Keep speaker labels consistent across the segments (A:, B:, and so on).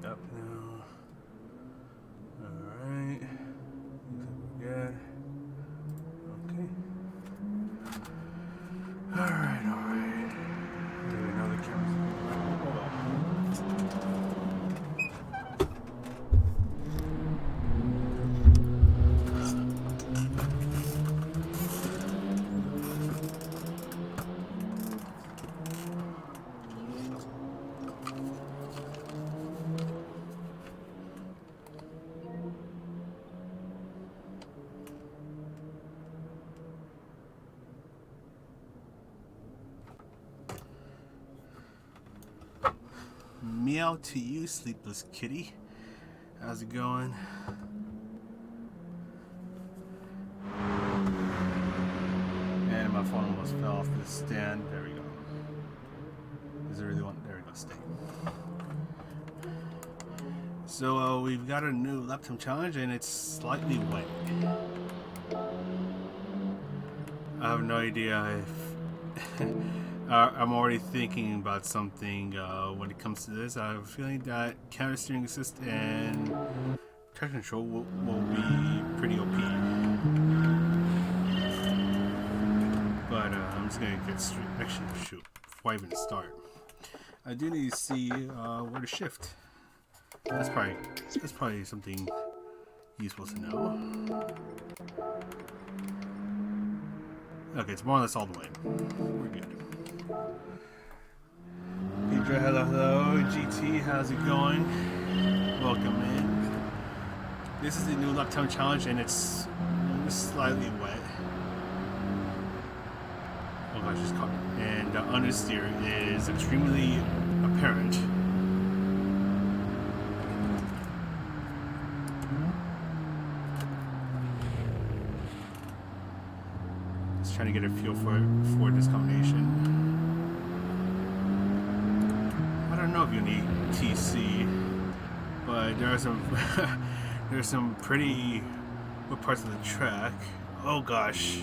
A: up now. Alright. Looks like we're good. Okay. Alright, alright. There we know the camera's hold on. Meow to you, sleepless kitty. How's it going? And my phone almost fell off the stand. There we go. Is it really one? There we go. Stay. So we've got a new lap time challenge, and it's slightly wet. I have no idea if I'm already thinking about something when it comes to this. I have a feeling that counter steering assist and traction control will be pretty OP. But I'm just gonna get straight. Actually, shoot! Before I even start, I do need to see where to shift. That's probably something you're supposed to know. Okay, it's more or less all the way. We're good. Pedro, hello. GT, how's it going? Welcome in. This is the new lap time challenge, and it's slightly wet. Oh gosh, it's caught. And the understeer is extremely apparent. Just trying to get a feel for this combination. I don't know if you need TC, but there are some there's some pretty good parts of the track. Oh gosh.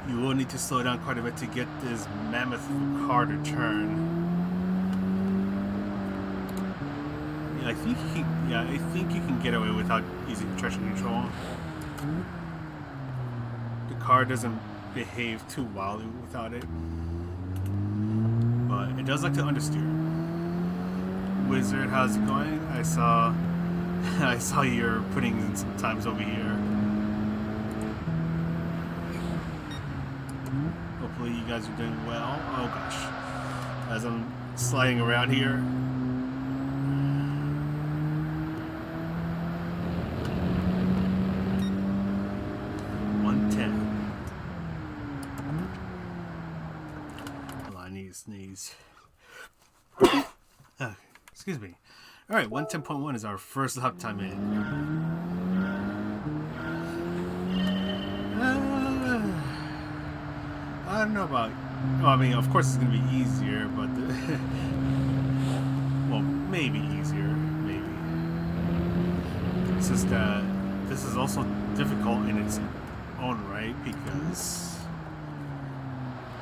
A: You will need to slow down quite a bit to get this mammoth car to turn. Yeah, I think you can get away without using traction control. The car doesn't behave too wildly without it, but it does like to understeer. Wizard, how's it going? I saw you're putting in some times over here. Hopefully you guys are doing well. Oh gosh, as I'm sliding around here. Sneeze. Excuse me. Alright, 110.1 is our first lap time in. I don't know about... Well, I mean, of course it's going to be easier, but... well, maybe easier. Maybe. It's just that this is also difficult in its own right, because...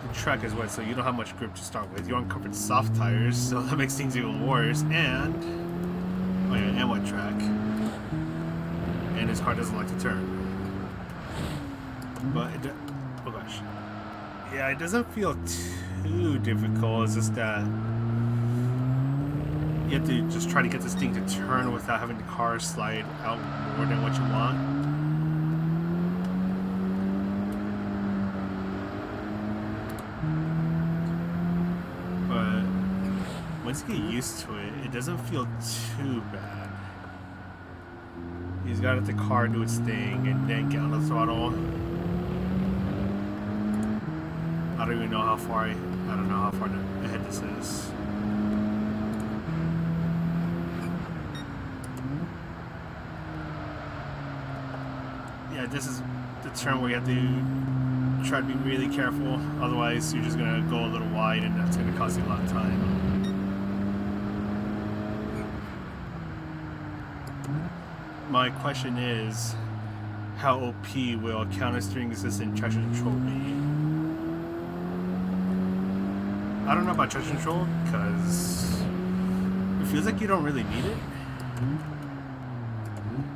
A: the track is wet, so you don't have much grip to start with. You're on covered soft tires, so that makes things even worse. And oh yeah, and wet track. And his car doesn't like to turn. But oh gosh, yeah, it doesn't feel too difficult. It's just that you have to just try to get this thing to turn without having the car slide out more than what you want. Once you get used to it, it doesn't feel too bad. He's got to let the car do its thing and then get on the throttle. I don't even know how far I don't know how far ahead this is. Yeah, this is the turn where you have to try to be really careful. Otherwise, you're just gonna go a little wide, and that's gonna cost you a lot of time. My question is, how OP will counter steering assist and traction control be? I don't know about traction control because it feels like you don't really need it.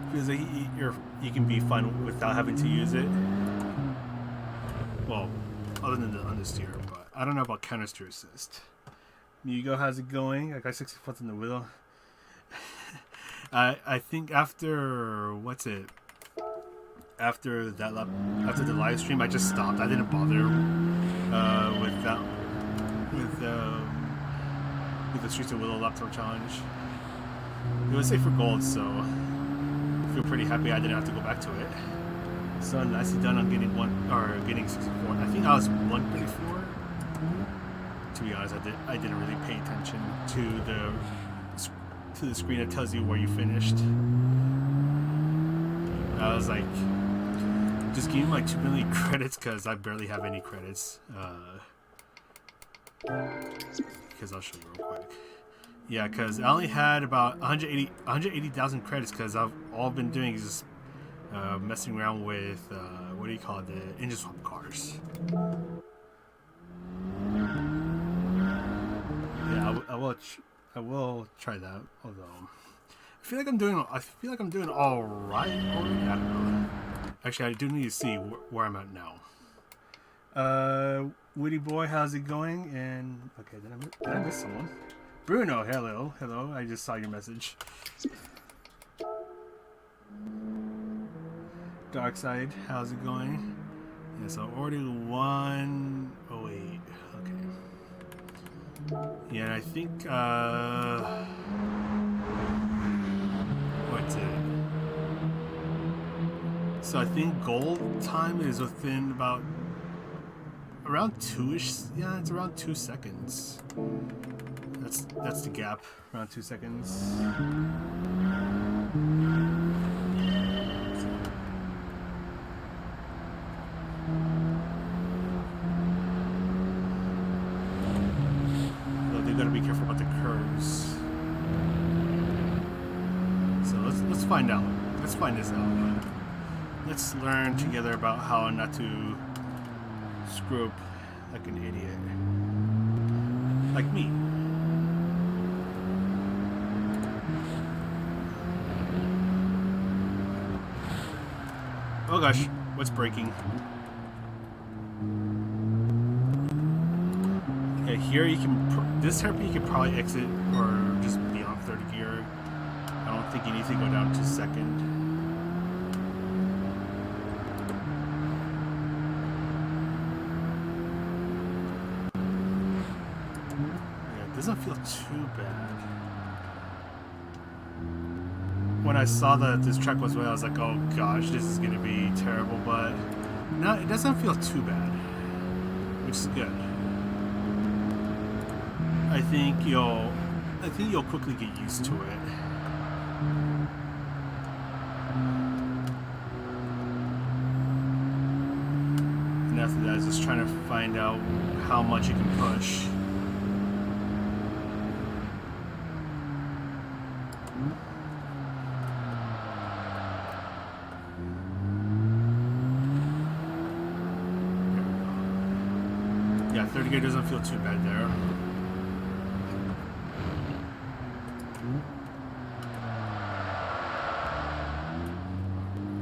A: It feels like you can be fun without having to use it. Well, other than the understeer, but I don't know about counter steer assist. Migo, how's it going? I got 60 foot in the wheel. I think after after that lap, after the live stream, I just stopped. I didn't bother with that with the Streets of Willow lap tour challenge. It was safe for gold, so I feel pretty happy I didn't have to go back to it. So nicely done on getting getting 64. I think I was 134. To be honest, I didn't really pay attention to the screen that tells you where you finished. I was like, just give me like 2 million credits because I barely have any credits. Because I'll show you real quick. Yeah, because I only had about 180,000 credits because all I've been doing is just messing around with what do you call it, the engine swap cars. Yeah, I will try that. Although I feel like I'm doing all right already. I don't know. Actually, I do need to see where I'm at now. Woody boy, how's it going? And okay, did I miss someone? Bruno, hello. I just saw your message. Darkside, how's it going? Yeah, so already 108. Okay. Yeah, I think what's it? So I think gold time is within about around 2-ish. Yeah, it's around 2 seconds. That's the gap, around 2 seconds. You gotta be careful about the curves. So let's find out. Let's find this out. Let's learn together about how not to screw up like an idiot, like me. Oh gosh, what's breaking? Yeah, here you can. This hairpin you can probably exit or just be on 30 gear. I don't think you need to go down to second. Yeah, it doesn't feel too bad. When I saw that this track was wet, I was like, oh gosh, this is gonna be terrible. But no, it doesn't feel too bad, which is good. I think you'll quickly get used to it. And after that, is just trying to find out how much you can push. Yeah, 30 gear doesn't feel too bad there.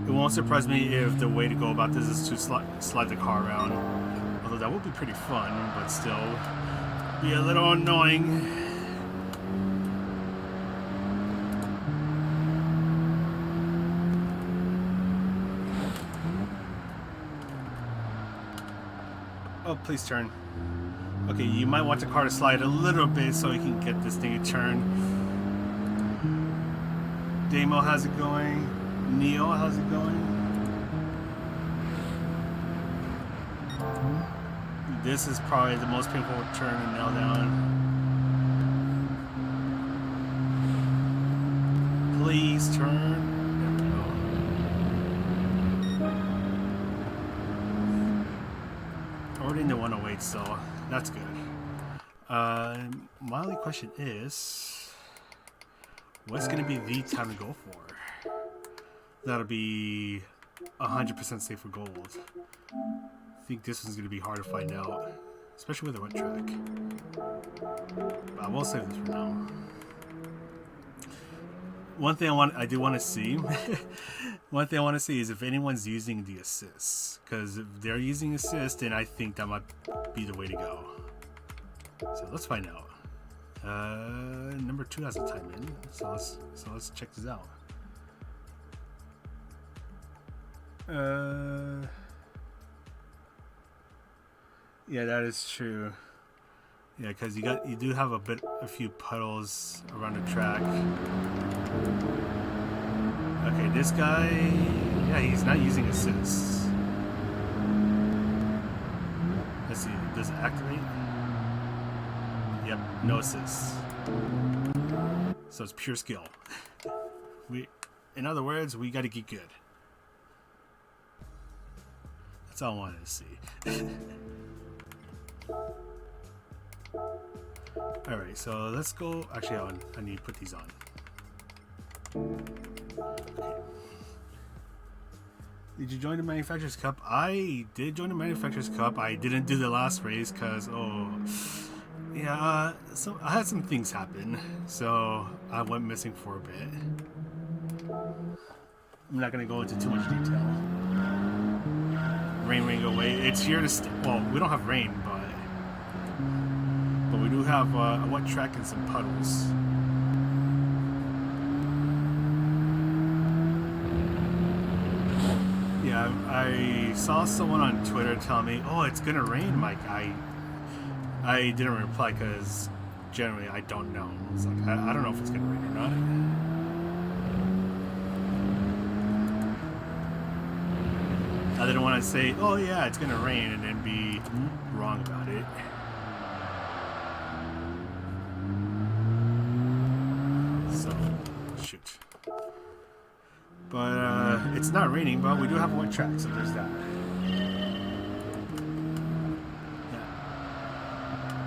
A: It won't surprise me if the way to go about this is to slide the car around. Although that would be pretty fun, but still be a little annoying. Oh, please turn. Okay, you might want the car to slide a little bit so you can get this thing to turn. Damo, how's it going? Neo, how's it going? This is probably the most painful turn to nail down. Please turn. There we go. Already in the 108, so that's good. My only question is, what's going to be the time to go for? That'll be 100% safe for gold. I think this one's going to be hard to find out. especially with a wet track. But I will save this for now. One thing I do want to see. One thing I want to see is if anyone's using the assists, because if they're using assist, then I think that might be the way to go. So let's find out. Number 2 has a time in, so let's check this out. Yeah, that is true. Yeah, because you do have a few puddles around the track. Okay, this guy, yeah, he's not using assists. Let's see, does it activate? Yep, no assists. So it's pure skill. In other words, we got to get good. That's all I wanted to see. Alright, so let's go. Actually, I need to put these on. Okay. Did you join the Manufacturers Cup? I did join the Manufacturers Cup. I didn't do the last race because, yeah, so I had some things happen, so I went missing for a bit. I'm not going to go into too much detail. Rain go away. It's here to stay. Well, we don't have rain, but we do have a wet track and some puddles. Yeah, I saw someone on Twitter tell me, "Oh, it's gonna rain, Mike." I didn't reply because generally I don't know. It's like I don't know if it's gonna rain or not. I didn't want to say, "Oh yeah, it's gonna rain," and then be wrong about it. So, shoot. But it's not raining, but we do have a wet track, so there's that.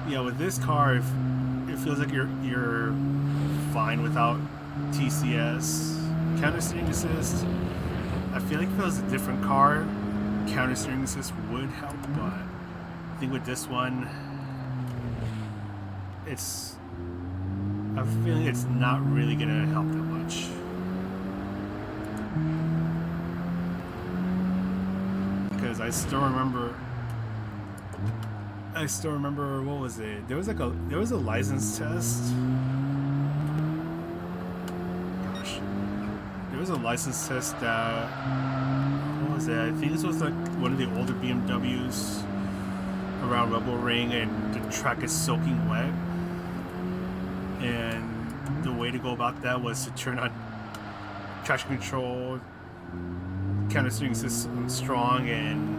A: Yeah, with this car, it feels like you're fine without TCS counter steering assist. I feel like if it was a different car, counter steering assist would help, but I think with this one, I'm feeling it's not really gonna help that much. Because I still remember what was it? There was a license test. Gosh, there was a license test that, what was it? I think this was like one of the older BMWs around Rebel Ring, and the track is soaking wet. And the way to go about that was to turn on traction control, counter steering system strong, and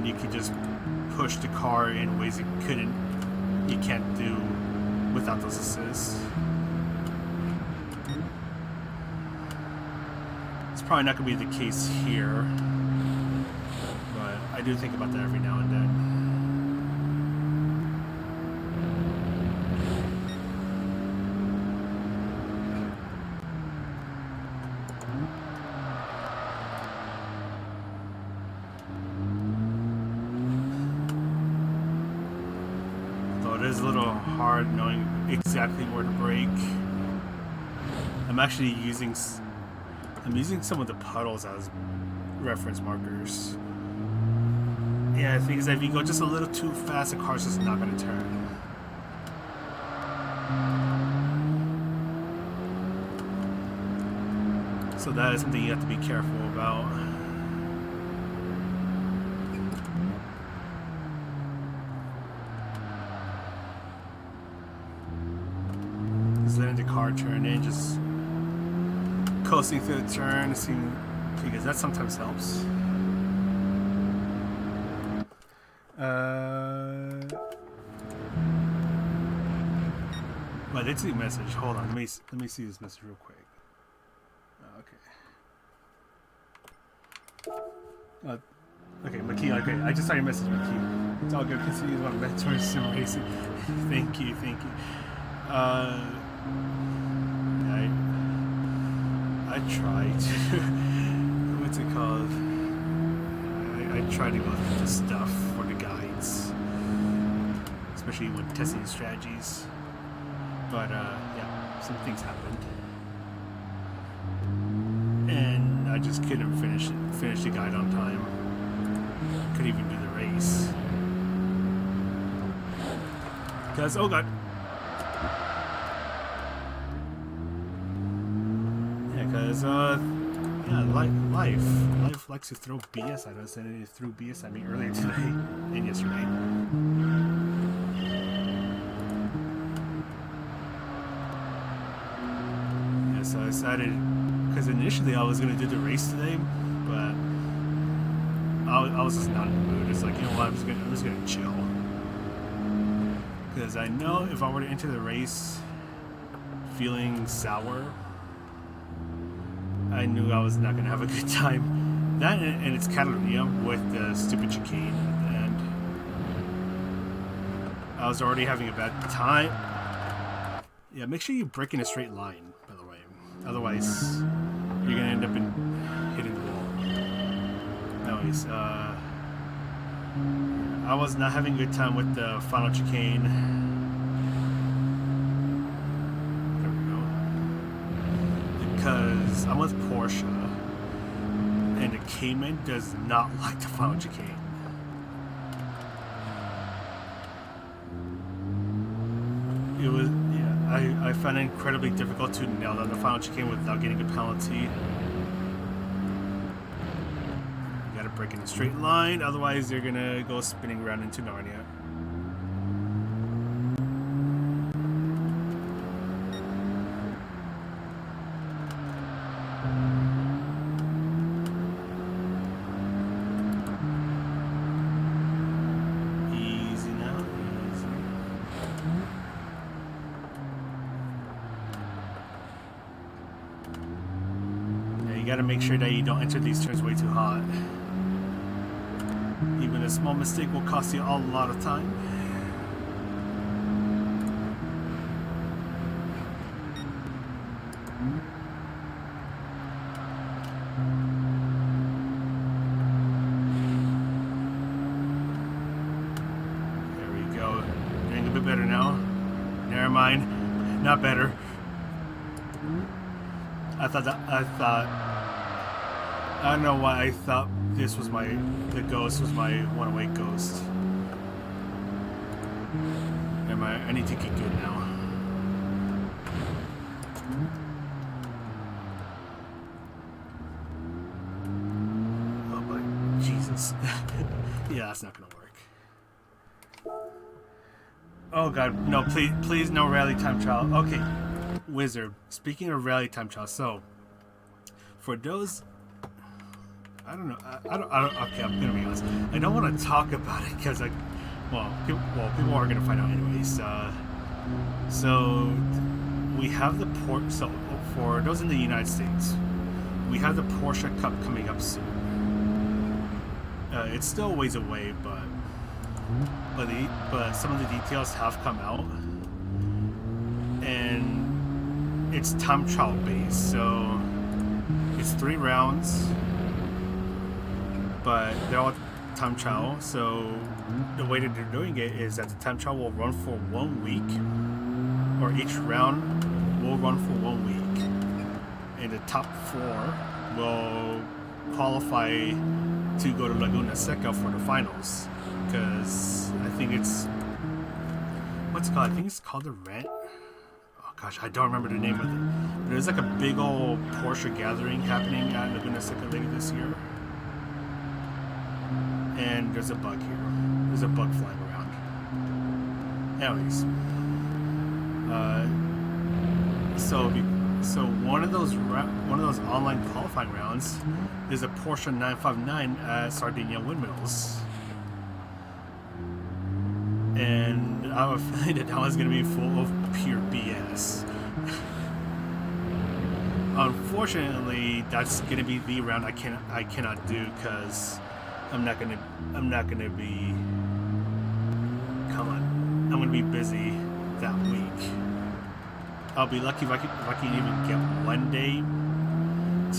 A: you could just push the car in ways you can't do without those assists. It's probably not going to be the case here, but I do think about that every now and then. It is a little hard knowing exactly where to brake. I'm actually using some of the puddles as reference markers. Yeah, the thing is that if you go just a little too fast, the car's just not going to turn. So that is something you have to be careful about. Letting the car turn in, just coasting through the turn, because that sometimes helps. But I did see a message. Hold on, let me see this message real quick. Okay, McKee. Okay, I just saw your message, McKee. It's all good. Continue on Gran Turismo sim racing. Thank you. I try to, what's it called? I try to go through the stuff for the guides. especially when testing strategies. But yeah, some things happened, and I just couldn't finish the guide on time. Couldn't even do the race because, oh god, yeah, because yeah, life likes to throw BS at us, and it threw BS at me earlier today and yesterday. Yeah, so I decided, because initially I was going to do the race today, but I was just not in the mood. It's like, you know what, I'm just gonna chill, because I know if I were to enter the race feeling sour, I knew I was not gonna have a good time. That and it's Catalonia with the stupid chicane, and I was already having a bad time. Yeah, make sure you brake in a straight line, by the way. Otherwise, you're gonna end up hitting the wall. Anyways, I was not having a good time with the final chicane. There we go. Because I'm with Porsche, and the Cayman does not like the final chicane. It was, yeah, I found it incredibly difficult to nail down the final chicane without getting a penalty. Break in a straight line, otherwise you're gonna go spinning around into Narnia. Easy now, easy. Yeah, you gotta make sure that you don't enter these turns way too hot. Even a small mistake will cost you a lot of time. There we go. Doing a bit better now. Never mind. Not better. I don't know why I thought this was the ghost was my 108 ghost. I need to get good now. Oh my Jesus. Yeah, that's not gonna work. Oh god, no, please no rally time trial. Okay. Wizard. Speaking of rally time trial, so for those, I don't know. I don't. Okay, I'm gonna be honest. I don't want to talk about it because people are gonna find out anyways. So we have the So for those in the United States, we have the Porsche Cup coming up soon. It's still a ways away, but some of the details have come out, and it's time trial based. So it's 3 rounds. But they're all time trial, so the way that they're doing it is that the time trial will run for 1 week, or each round will run for 1 week, and the top 4 will qualify to go to Laguna Seca for the finals. Because I think it's what's it called? I think it's called the Rent. Oh gosh, I don't remember the name of it. But there's like a big old Porsche gathering happening at Laguna Seca later this year. And there's a bug here. There's a bug flying around. Anyways, so one of those online qualifying rounds is a Porsche 959 at Sardinia Windmills, and I have a feeling that one's going to be full of pure BS. Unfortunately, that's going to be the round I cannot do because I'm not gonna be. Come on, I'm gonna be busy that week. I'll be lucky if I can even get 1 day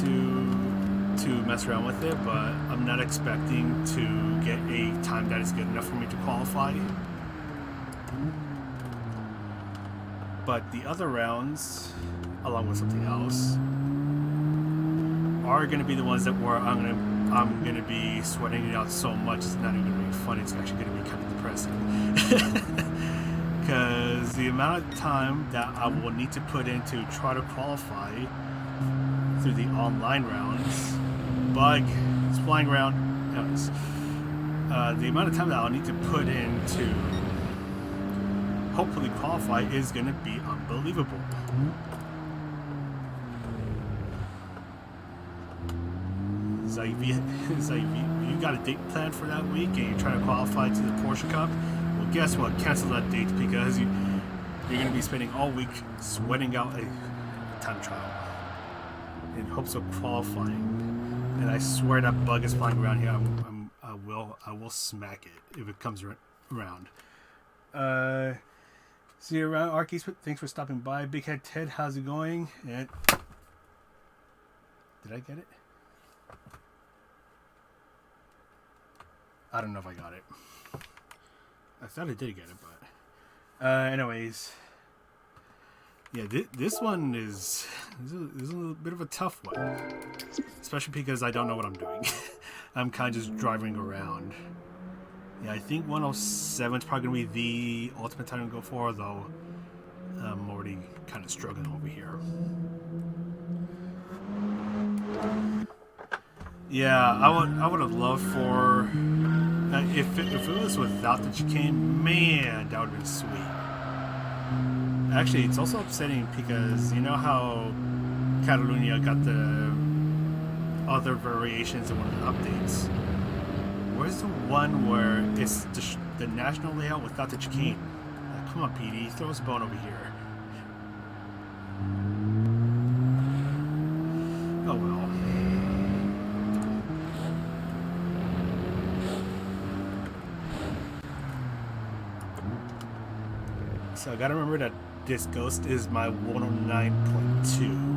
A: to mess around with it, but I'm not expecting to get a time that is good enough for me to qualify. But the other rounds, along with something else, are going to be the ones that where I'm gonna be sweating it out so much it's not even gonna be fun. It's actually gonna be kind of depressing. Because the amount of time that I will need to put in to try to qualify through the online rounds, bug, it's flying around, anyways, the amount of time that I'll need to put in to hopefully qualify is going to be unbelievable. It's like you got a date planned for that week and you're trying to qualify to the Porsche Cup. Well, guess what? Cancel that date because you're going to be spending all week sweating out a time trial in hopes of qualifying. And I swear that bug is flying around here. I will smack it if it comes around. See you around, Arkies. Thanks for stopping by. Big Head Ted, how's it going? And did I get it? I don't know if I got it. I thought I did get it, but anyways, yeah, this one is a little bit of a tough one, especially because I don't know what I'm doing. I'm kind of just driving around. Yeah, I think 107 is probably gonna be the ultimate time to go for, though I'm already kind of struggling over here. Yeah, I would have loved for if it was without the chicane, man, that would have been sweet. Actually, it's also upsetting because you know how Catalunya got the other variations in one of the updates. Where's the one where it's the national layout without the chicane? Come on, PD, throw us a bone over here. Oh well. So I gotta remember that this Ghost is my 109.2.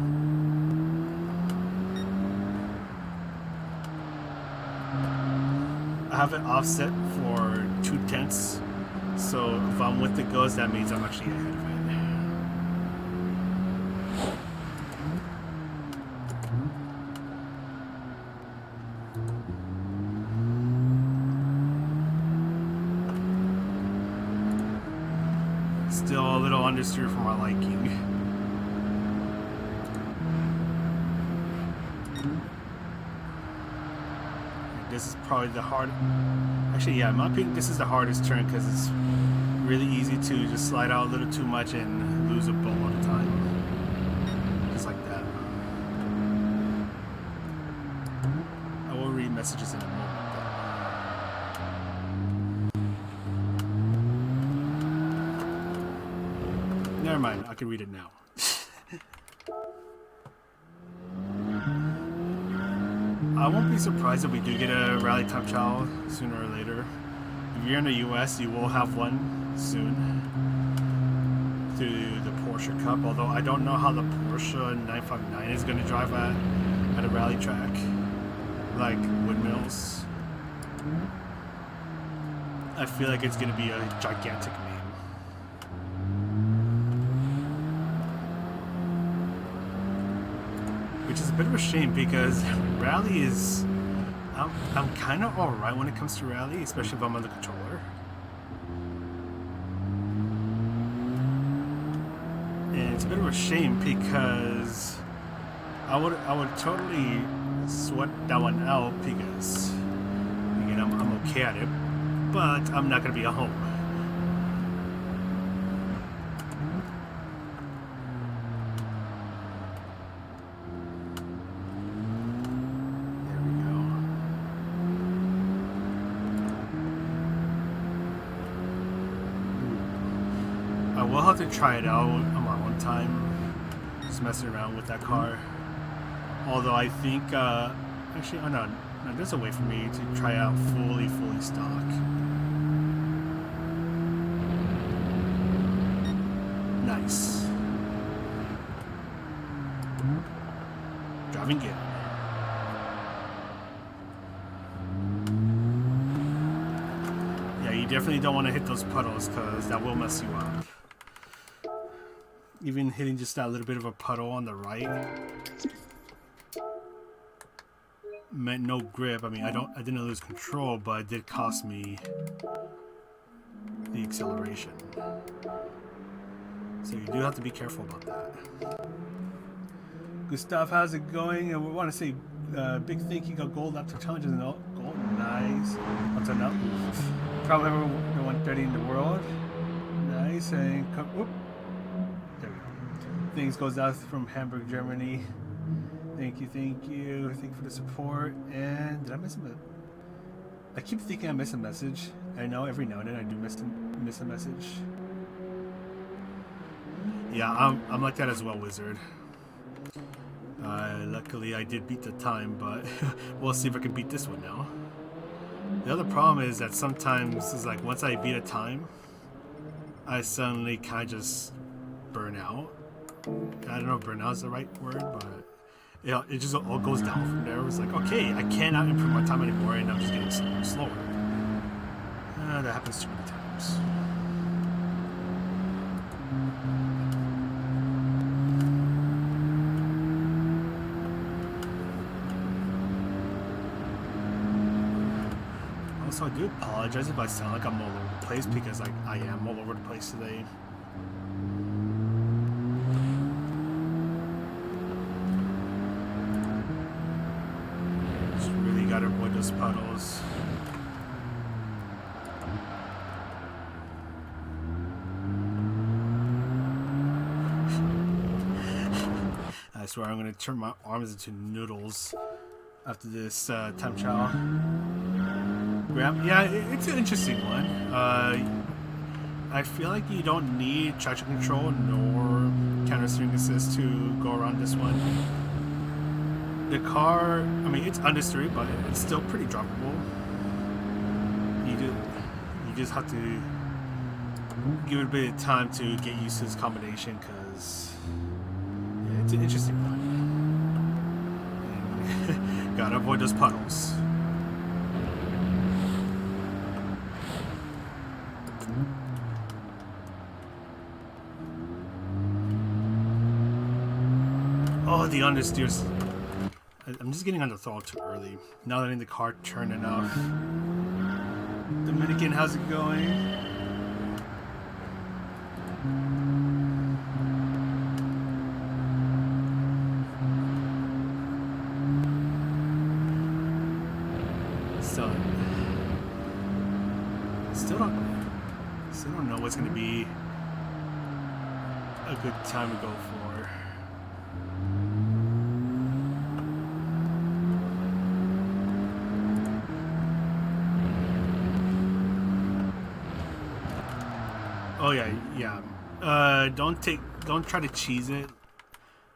A: I have it offset for 2/10, so if I'm with the Ghost, that means I'm actually ahead of it. Still a little understeer for my liking. This is probably the hard. Actually, yeah, in my opinion, this is the hardest turn because it's really easy to just slide out a little too much and lose a ball all the time. Just like that. I will read messages in a moment. Never mind, I can read it now. I won't be surprised if we do get a rally time trial sooner or later. If you're in the US, you will have one soon through the Porsche Cup, although I don't know how the Porsche 959 is going to drive at a rally track like Windmills. I feel like it's going to be a gigantic name. Which is a bit of a shame because rally is, I'm kind of alright when it comes to rally, especially if I'm on the controller. And it's a bit of a shame because I would totally sweat that one out because again I'm okay at it, but I'm not gonna be at home. We'll have to try it out on my own time, just messing around with that car. Although I think, actually, oh no, there's a way for me to try out fully stock. Nice. Driving good. definitely don't want to hit those puddles because that will mess you up. Even hitting just that little bit of a puddle on the right meant no grip. I mean, I didn't lose control, but it did cost me the acceleration. So you do have to be careful about that. Gustav, how's it going? And we want to say big thank you. Got gold after challenges and gold. Nice. What's up? Probably number 130 in the world. Nice. And whoop. There we go. Things goes out from Hamburg, Germany. Thank you, thank you. Thank you for the support. And did I miss a message? I keep thinking I missed a message. I know every now and then I do miss a message. Yeah, I'm like that as well, Wizard. Luckily I did beat the time, but we'll see if I can beat this one now. The other problem is that sometimes it's like once I beat a time, I suddenly kind of just burn out. I don't know if burn out is the right word, but yeah, it just all goes down from there. It's like, okay, I cannot improve my time anymore, and I'm just getting slower and slower. That happens too many times. Also, I do apologize if I sound like I'm all over the place because I am all over the place today. Just really gotta avoid those puddles. I swear I'm gonna turn my arms into noodles after this time trial. Yeah, it's an interesting one. I feel like you don't need traction control nor counter steering assist to go around this one. The car, I mean, it's understeer, but it's still pretty droppable. You just have to give it a bit of time to get used to this combination because yeah, it's an interesting one. And gotta avoid those puddles. Oh, the understeers. I'm just getting on the throttle too early. Not letting the car turn enough. Dominican, how's it going? Still don't know what's gonna be a good time to go for. Oh yeah. Don't try to cheese it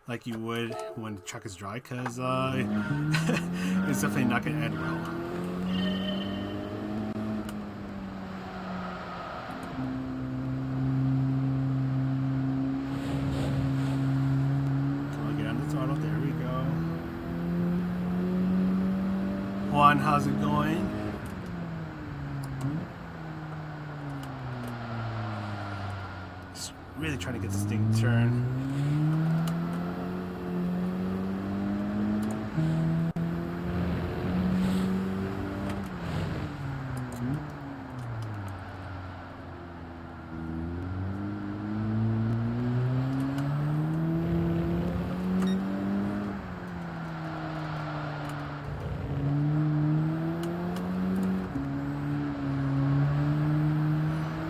A: like you would when the track is dry, because it's definitely not gonna end well. Come on, get on the throttle. There we go. Juan, how's it going? Really trying to get this thing turned.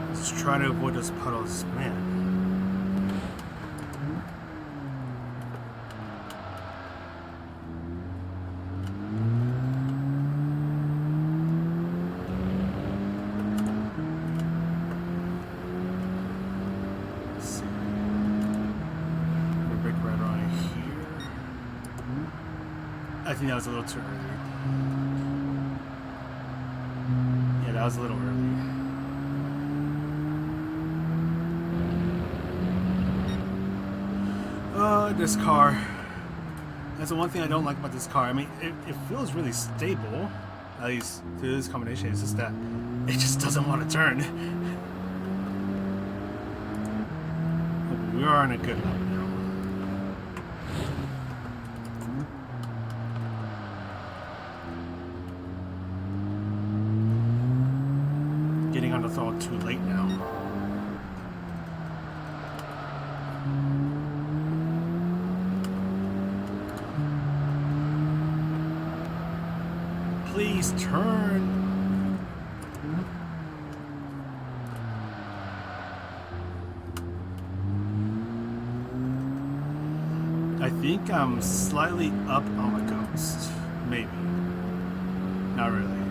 A: Let's try to avoid those puddles, man. I think that was a little too early. Yeah, that was a little early. This car. That's the one thing I don't like about this car. I mean, it feels really stable. at least through this combination. It's just that it just doesn't want to turn. We are on a good lap now. Getting on the throttle too late now. Please turn. I think I'm slightly up on my Ghost. Maybe. Not really.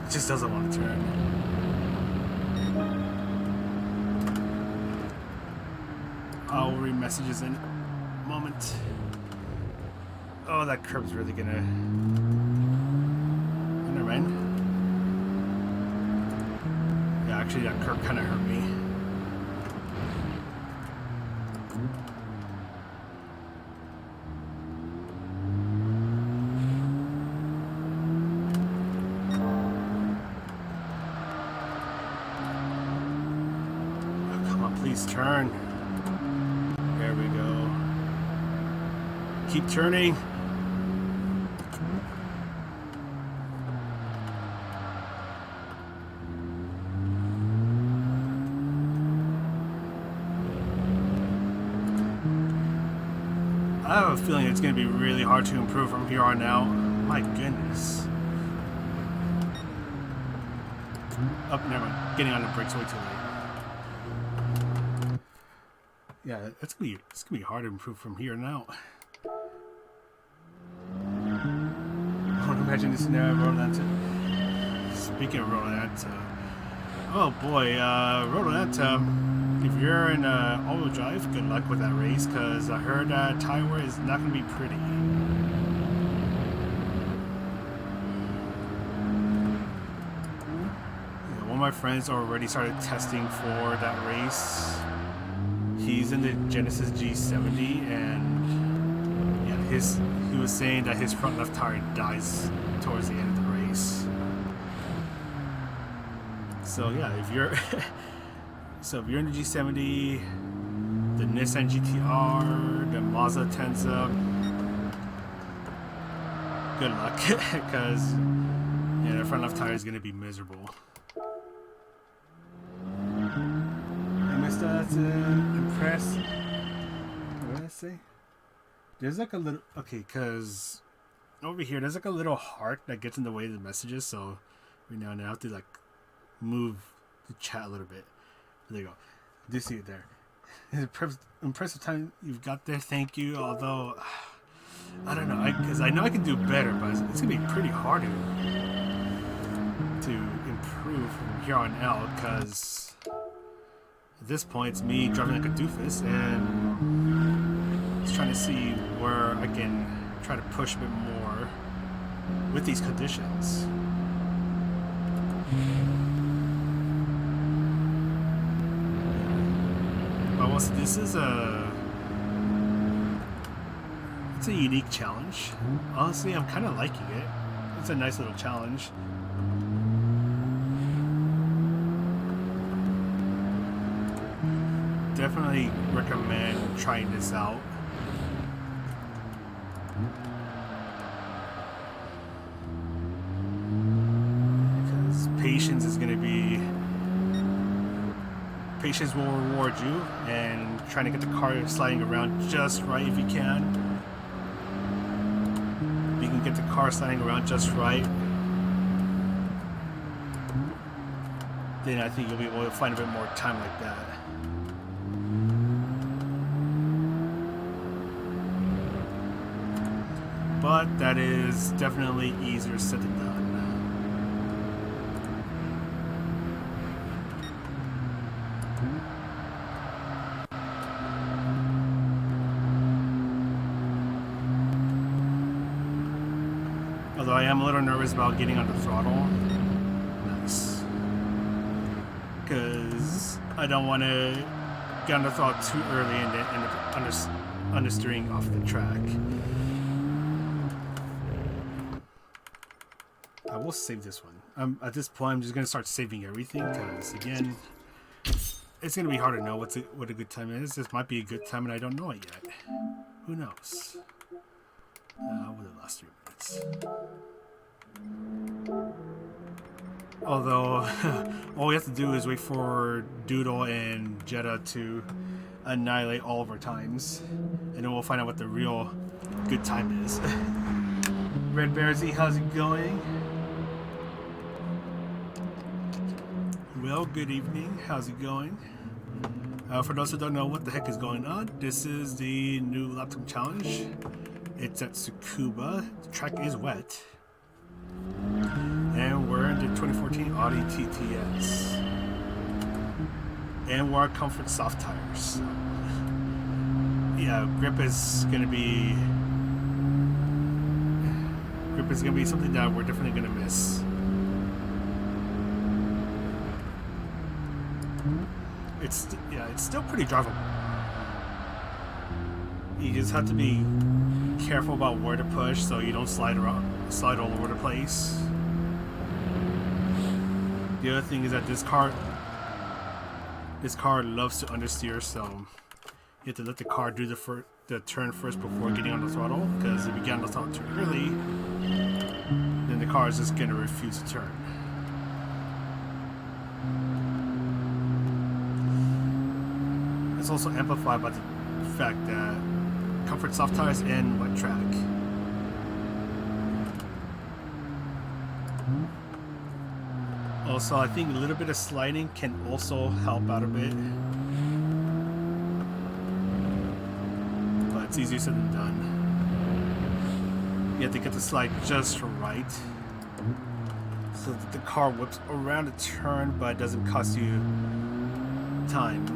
A: It just doesn't want to turn. I'll read messages in a moment. Oh, that curb's really gonna... Never mind. Yeah, actually that curb kind of hurt me. Oh, come on, please turn. There we go. Keep turning. I have a feeling it's going to be really hard to improve from here on out. My goodness. Oh, never mind. Getting on the brakes way too late. Yeah, it's gonna be hard to improve from here on out. I want to imagine this scenario Rodolanta. Speaking of Rodolanta, oh boy, Rodolanta. If you're in all-wheel drive, good luck with that race, because I heard tire wear is not going to be pretty. Yeah, one of my friends already started testing for that race. He's in the Genesis G70, and yeah, he was saying that his front left tire dies towards the end of the race. So yeah, if you're So if you're in the G70, the Nissan GTR, the Mazda Tenza, good luck, because yeah, the front left tire is going to be miserable. I missed that. Impressed. What did I say? There's like a little... Okay, because over here, there's like a little heart that gets in the way of the messages, so right now I have to like move the chat a little bit. There you go. I do see it there. Impressive time you've got there. Thank you. Although, I don't know. Because I know I can do better, but it's going to be pretty hard to improve from here on out. Because at this point, it's me driving like a doofus. And just trying to see where I can try to push a bit more with these conditions. This is it's a unique challenge. Honestly, I'm kind of liking it. It's a nice little challenge. Definitely recommend trying this out. Because patience is going to be... Patience will reward you, and trying to get the car sliding around just right if you can. If you can get the car sliding around just right, then I think you'll be able to find a bit more time like that. But that is definitely easier said than done. Although I am a little nervous about getting on the throttle. Nice. I don't want to get on the throttle too early and then end up understeering off the track. I will save this one. At this point, I'm just going to start saving everything because, again, it's going to be hard to know what a good time is. This might be a good time and I don't know it yet. Who knows? What are the last 3 minutes? Although, all we have to do is wait for Doodle and Jetta to annihilate all of our times. And then we'll find out what the real good time is. Red Bearsy, how's it going? Well, good evening. How's it going? For those who don't know what the heck is going on, this is the new laptop challenge. It's at Tsukuba. The track is wet. And we're in the 2014 Audi TTS. And we're on comfort soft tires. So, yeah, grip is gonna be something that we're definitely gonna miss. It's still pretty drivable. You just have to be careful about where to push so you don't slide all over the place. The other thing is that this car loves to understeer, so you have to let the car do the turn first before getting on the throttle, because if you get on the throttle too early, then the car is just going to refuse to turn. It's also amplified by the fact that comfort soft tires and wet track. Also, I think a little bit of sliding can also help out a bit, but it's easier said than done. You have to get the slide just right so that the car whips around a turn but it doesn't cost you time.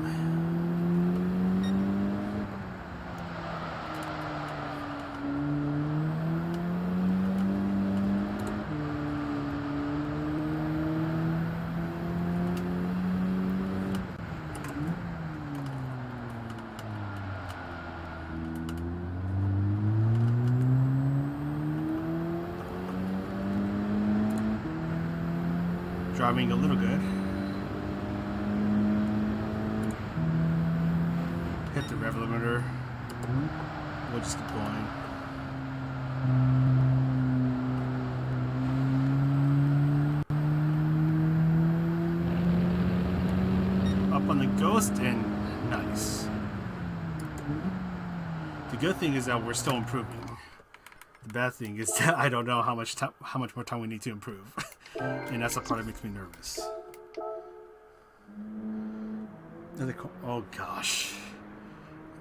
A: Driving a little good. Hit the rev limiter. We'll just keep going. Up on the Ghost and nice. The good thing is that we're still improving. The bad thing is that I don't know how much more time we need to improve. And that's the part that makes me nervous. Oh gosh.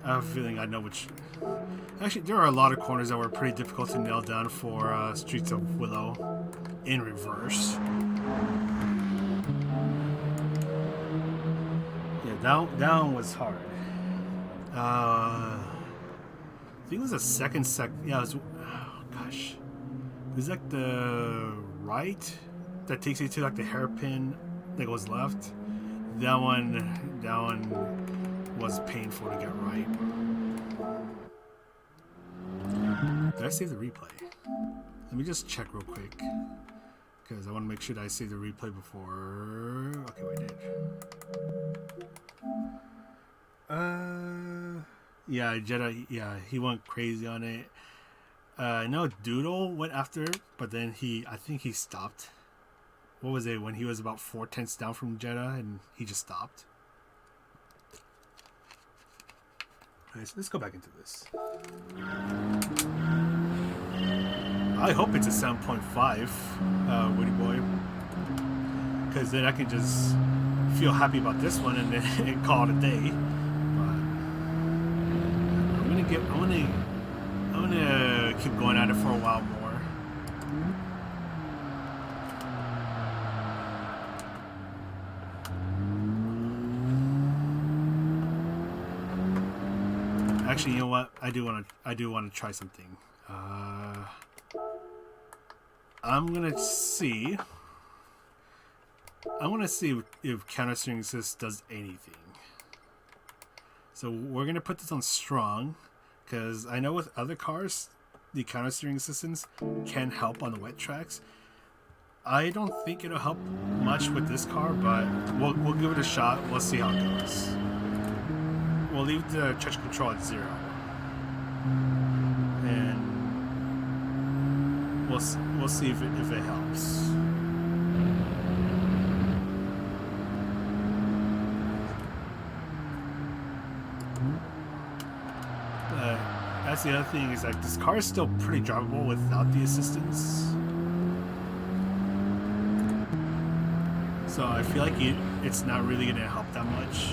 A: I have a feeling I know which... Actually, there are a lot of corners that were pretty difficult to nail down for Streets of Willow in reverse. Yeah, down was hard. I think it was a second yeah, it was... Oh gosh. It was like the right... that takes you to like the hairpin that goes left. That one was painful to get right. Did I save the replay? Let me just check real quick, because I want to make sure that I saved the replay before. Okay, we did. Yeah, Jedi. Yeah, he went crazy on it. No, Doodle went after it, but then I think he stopped. What was it, when he was about 4/10 down from Jeddah and he just stopped? Alright, so let's go back into this. I hope it's a 7.5, Woody Boy. Because then I can just feel happy about this one and then call it a day. But I'm gonna keep going at it for a while more. Actually, you know what? I do want to try something. I'm gonna see I want to see if counter steering assist does anything. So we're going to put this on strong, because I know with other cars, the counter steering assistance can help on the wet tracks. I don't think it'll help much with this car, but we'll give it a shot. We'll see how it goes. We'll leave the traction control at 0. And we'll see if it helps. That's the other thing, is like this car is still pretty drivable without the assistance. So I feel like it's not really going to help that much.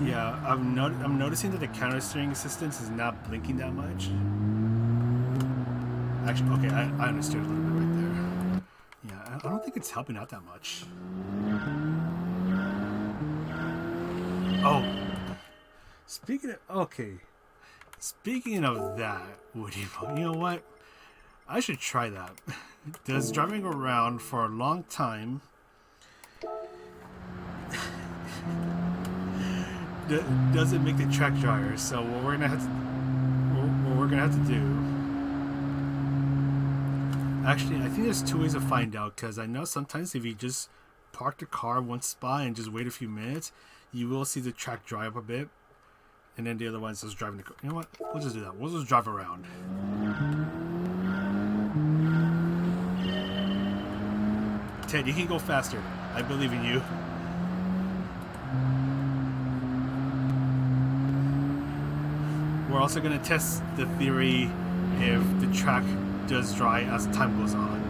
A: Yeah, I'm noticing that the counter steering assistance is not blinking that much. Actually, okay, I understood a little bit right there. Yeah, I don't think it's helping out that much. Oh, speaking of that, Woody, you know what? I should try that. Does driving around for a long time does it make the track drier? So what we're gonna have to do. Actually, I think there's 2 ways to find out, because I know sometimes if you just park the car one spot and just wait a few minutes, you will see the track dry up a bit, and then the other one's just driving the car. You know what? We'll just do that. We'll just drive around. Ted, you can go faster. I believe in you. We're also going to test the theory if the track does dry as time goes on.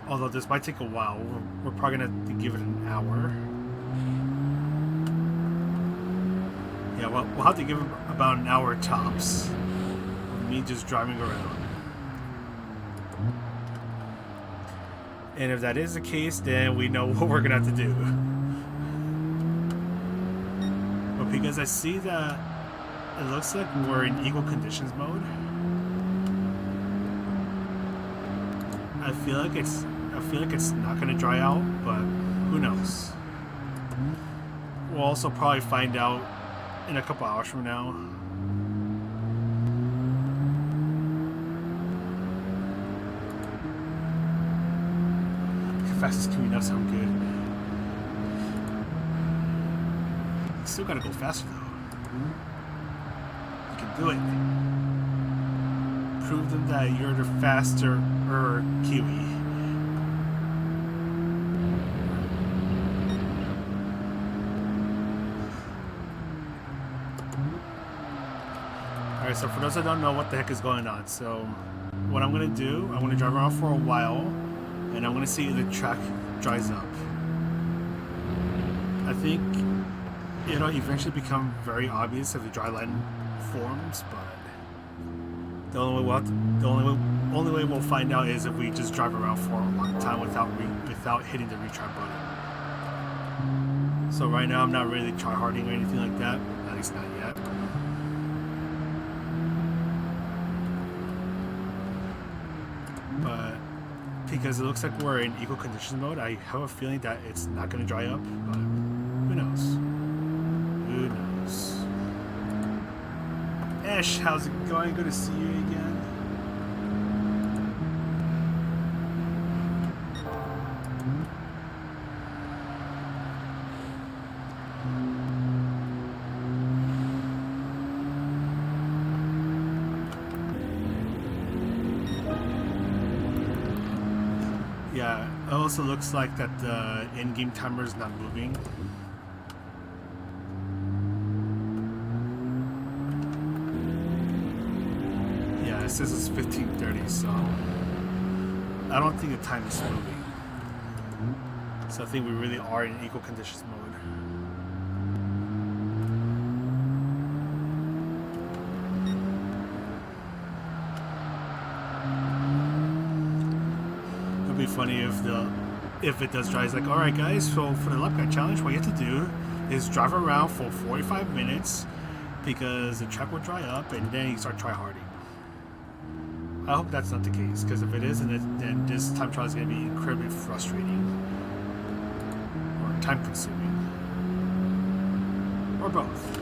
A: Although this might take a while, we're probably going to have to give it an hour. Yeah, well, we'll have to give it about an hour tops of me just driving around. And if that is the case, then we know what we're going to have to do. But because I see that it looks like we're in equal conditions mode, I feel like it's not going to dry out, but who knows? We'll also probably find out in a couple hours from now. Fastest can we not sound good? Still gotta go faster though. You can do it. Prove them that you're the faster Kiwi. Alright, so for those that don't know what the heck is going on, so what I'm gonna do, I'm gonna drive around for a while, and I'm gonna see if the track dries up. I think it'll eventually become very obvious if the dry line forms, but the only way we'll find out is if we just drive around for a long time without hitting the retry button. So right now I'm not really tryharding or anything like that, at least not yet. But because it looks like we're in equal conditions mode, I have a feeling that it's not going to dry up, but who knows? Who knows? Ash, how's it going? Good to see you again. Yeah, it also looks like that the in-game timer is not moving. Yeah, it says it's 15:30, so I don't think the time is moving. So I think we really are in equal conditions mode. It'll be funny if it does dry. It's like, all right, guys. So for the lap guide challenge, what you have to do is drive around for 45 minutes because the track will dry up, and then you start try-harding. I hope that's not the case, because if it is, then this time trial is going to be incredibly frustrating or time-consuming, or both.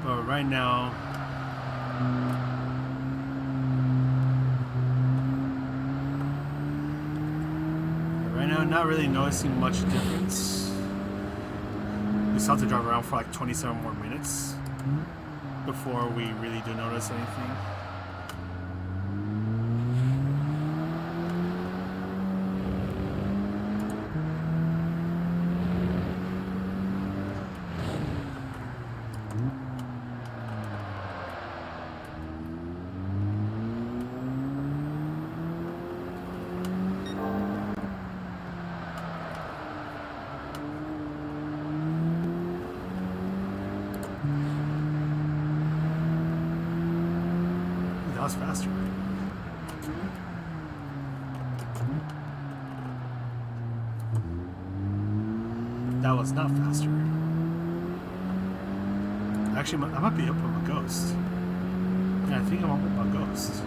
A: But right now, not really noticing much difference. We still have to drive around for like 27 more minutes before we really do notice anything. That was faster. That was not faster. Actually, I might be up on a ghost. Yeah, I think I'm up on a ghost.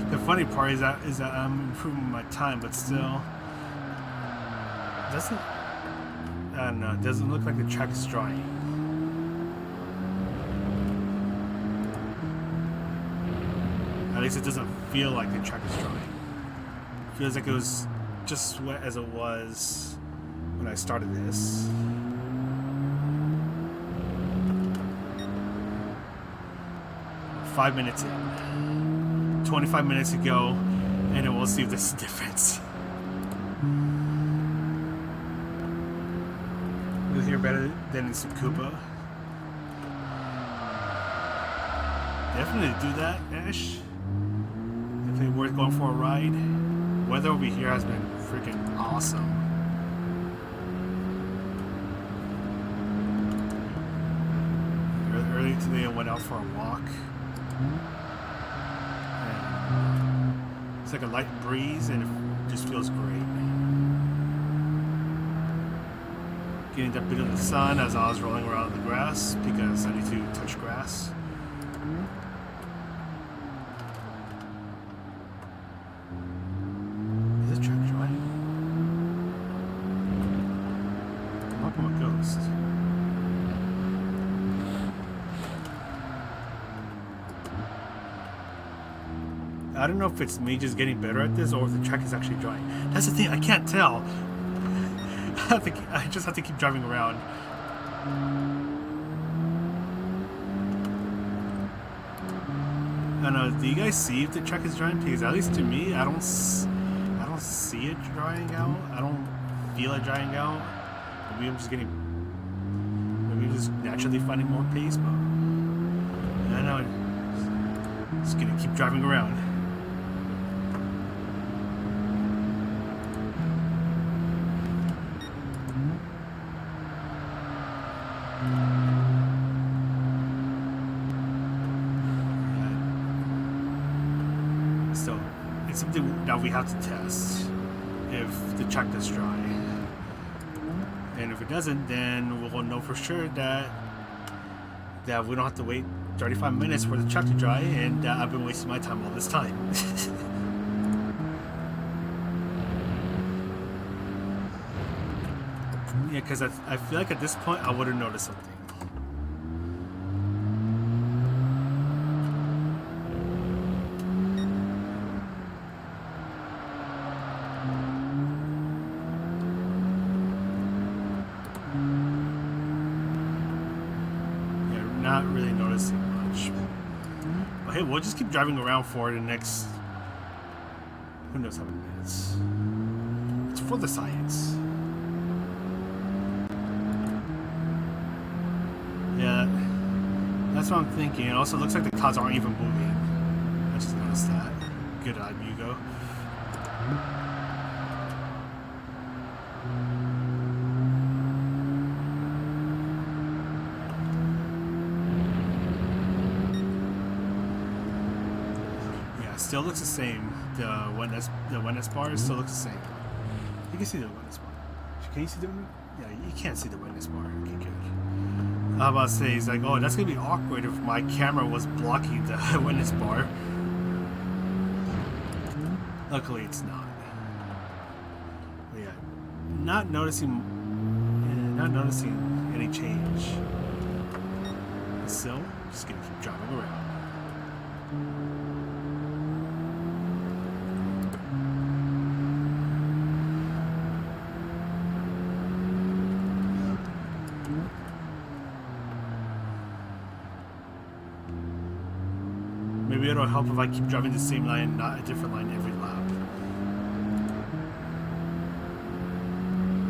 A: The funny part is that I'm improving my time, but still doesn't. I don't know. It doesn't look like the track is drying. At least it doesn't feel like the track is drying. It feels like it was just as wet as it was when I started this. "5 minutes in. 25 minutes to go, and then we'll see if there's a difference." Is here better than in Tsukuba? Definitely do that, Ash. Definitely worth going for a ride. Weather over here has been freaking awesome. Earlier today I went out for a walk. It's like a light breeze and it just feels great. Getting that bit of the sun as I was rolling around in the grass because I need to touch grass. Is this track drying? I'm up on a ghost. I don't know if it's me just getting better at this or if the track is actually drying. That's the thing, I can't tell. I just have to keep driving around. I don't know, do you guys see if the track is drying? Because at least to me, I don't see it drying out. I don't feel it drying out. Maybe I'm just naturally finding more pace, but I don't know. I'm just gonna keep driving around. So it's something that we have to test if the track does dry. And if it doesn't, then we'll know for sure that we don't have to wait 35 minutes for the track to dry, and I've been wasting my time all this time. Yeah, because I feel like at this point I would have noticed something. Not really noticing much. But hey, we'll just keep driving around for the next, who knows how many minutes. It's for the science. Yeah, That's what I'm thinking. It also looks like the clouds aren't even moving. I just noticed that. Good eye, Hugo. Yeah, still looks the same. The wetness bar still looks the same. You can see the wetness bar. Can you see the? Yeah, you can't see the wetness bar. Okay, good. I'm about to say, he's like, oh, that's gonna be awkward if my camera was blocking the wetness bar. Luckily, it's not. But yeah, not noticing any change. So, just gonna keep driving around. Maybe it'll help if I keep driving the same line, not a different line every lap.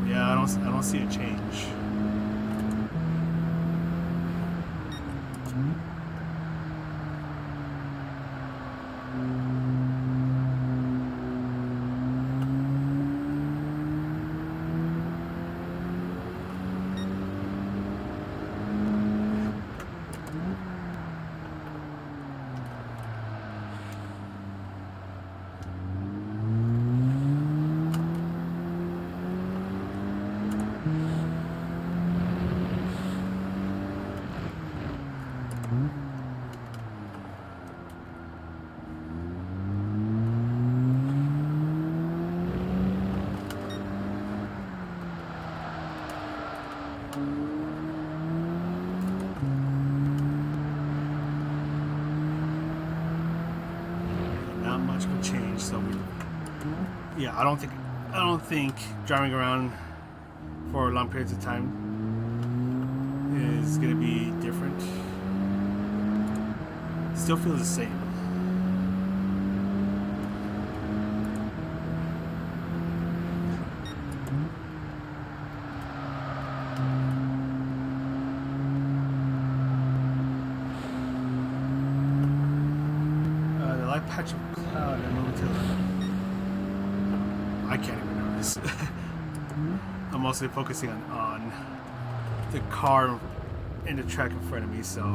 A: Yeah, I don't see a change. Change, so yeah, I don't think driving around for long periods of time is gonna be different. Still feels the same. The light patch of cloud and moving to I can't even notice. I'm mostly focusing on the car in the track in front of me, so I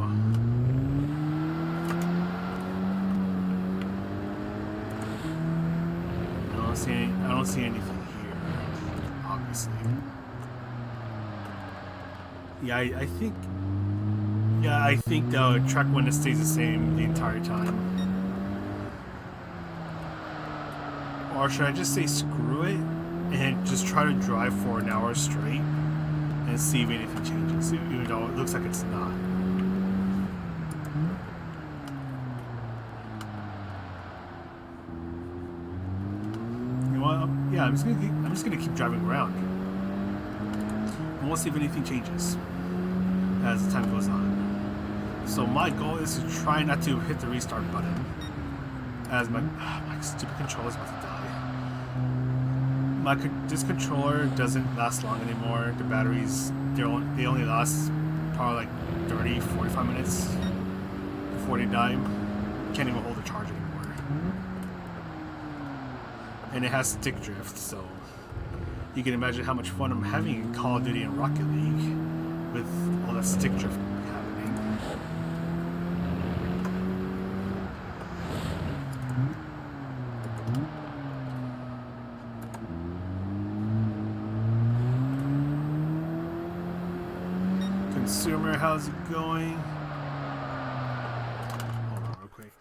A: don't see anything here, obviously. Yeah, I think the track window stays the same the entire time. Or should I just say screw it and just try to drive for an hour straight and see if anything changes, even though it looks like it's not. You know what? Yeah, I'm just gonna keep driving around, and we'll see if anything changes as the time goes on. So my goal is to try not to hit the restart button, as my stupid controller's about to die. This controller doesn't last long anymore. The batteries, they only last probably like 30, 45 minutes before they die. Can't even hold the charge anymore. And it has stick drift, so you can imagine how much fun I'm having in Call of Duty and Rocket League with all that stick drift happening. Consumer, how's it going? Hold on real quick.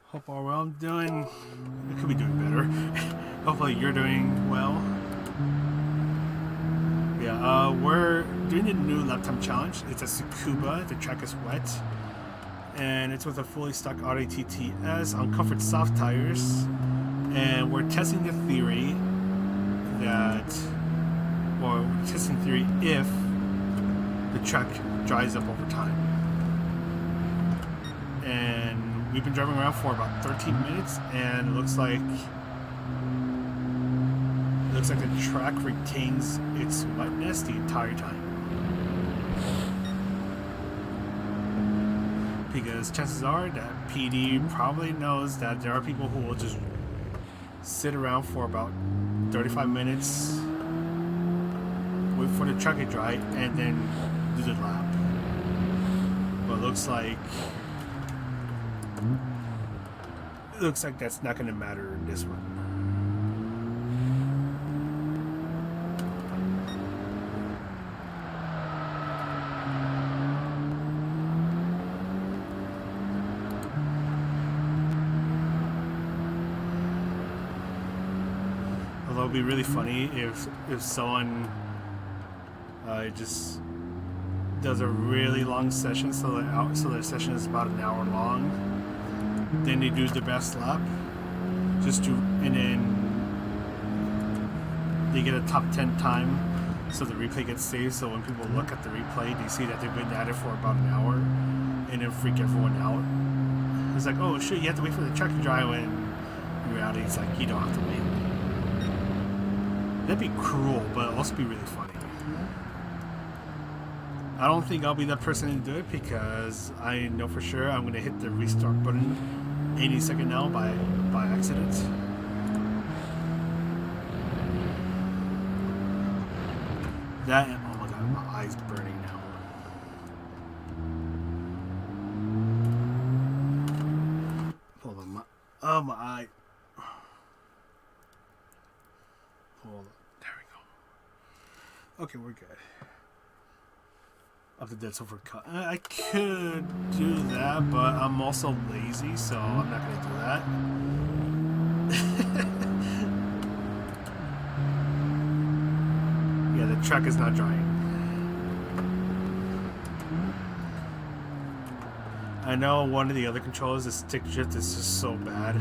A: Hope all well I'm doing. I could be doing better. Hopefully you're doing well. Yeah, we're doing a new lap time challenge. It's a Tsukuba. The track is wet. And it's with a fully stock Audi TTS on comfort soft tires. And we're testing the theory if the track dries up over time. And we've been driving around for about 13 minutes, and it looks like the track retains its wetness the entire time. because chances are that PD probably knows that there are people who will just sit around for about 35 minutes, wait for the truck to dry, and then do the lap. But it looks like that's not going to matter in this one. Although it'd be really funny if someone just does a really long session, so their session is about an hour long. Then they do the best lap, and then they get a top 10 time, so the replay gets saved. So when people look at the replay, they see that they've been at it for about an hour, and then freak everyone out. It's like, oh shit, you have to wait for the truck to dry. When in reality, it's like you don't have to wait. That'd be cruel, but it'd also be really funny. I don't think I'll be that person to do it because I know for sure I'm going to hit the restart button any second now by accident. That, oh my god, my eye's burning now. Hold on, my eye. Hold on, there we go. Okay, we're good. Up to dead silver cut. I could do that, but I'm also lazy, so I'm not going to do that. Yeah, the truck is not drying. I know one of the other controllers, the stick shift, is just so bad.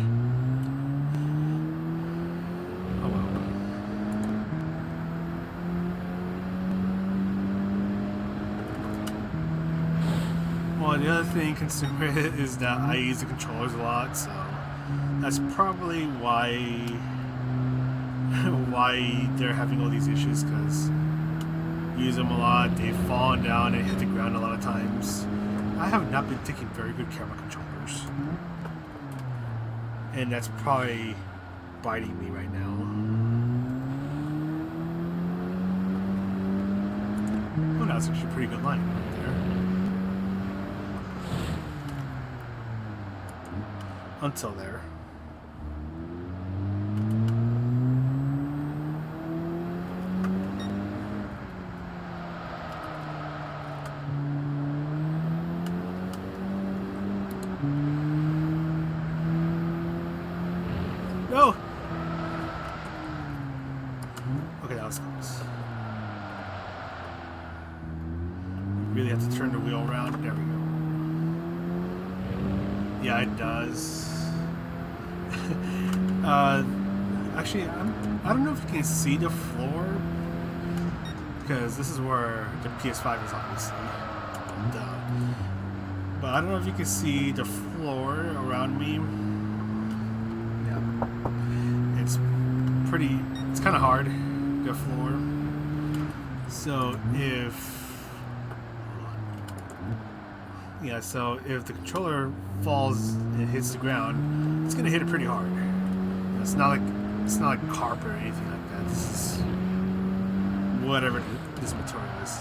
A: Oh well. Well, the other thing consumer is that I use the controllers a lot, so that's probably why they're having all these issues, because use them a lot, they've fallen down and hit the ground a lot of times. I have not been taking very good care of my controllers, and that's probably biting me right now. Oh, that's actually a pretty good line right there. Until there. No! Okay, that was close. We really have to turn the wheel around. There we go. Yeah, it does. Actually, I don't know if you can see the floor, because this is where the PS5 is, obviously. But I don't know if you can see the floor around me. Yeah, it's kind of hard, the floor. So if the controller falls and hits the ground, it's gonna hit it pretty hard. It's not like carpet or anything like that. This is whatever this material is.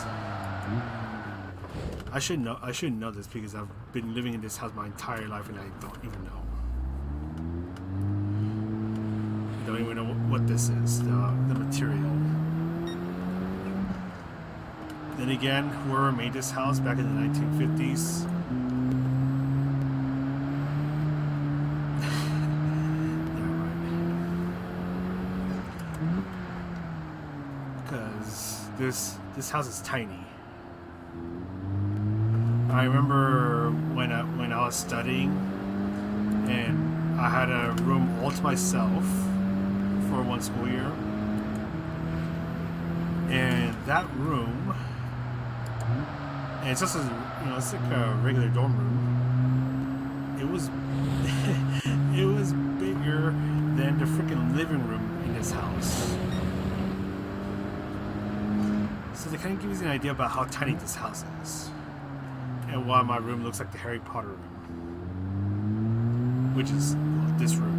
A: I should know this because I've been living in this house my entire life and I don't even know. I don't even know what this is, the material. Then again, whoever made this house back in the 1950s, this house is tiny. I remember when I was studying and I had a room all to myself for one school year, and that room, and it's just it's like a regular dorm room. It was it was bigger than the freaking living room in this house. So that kind of gives you an idea about how tiny this house is. and why my room looks like the Harry Potter room, which is this room.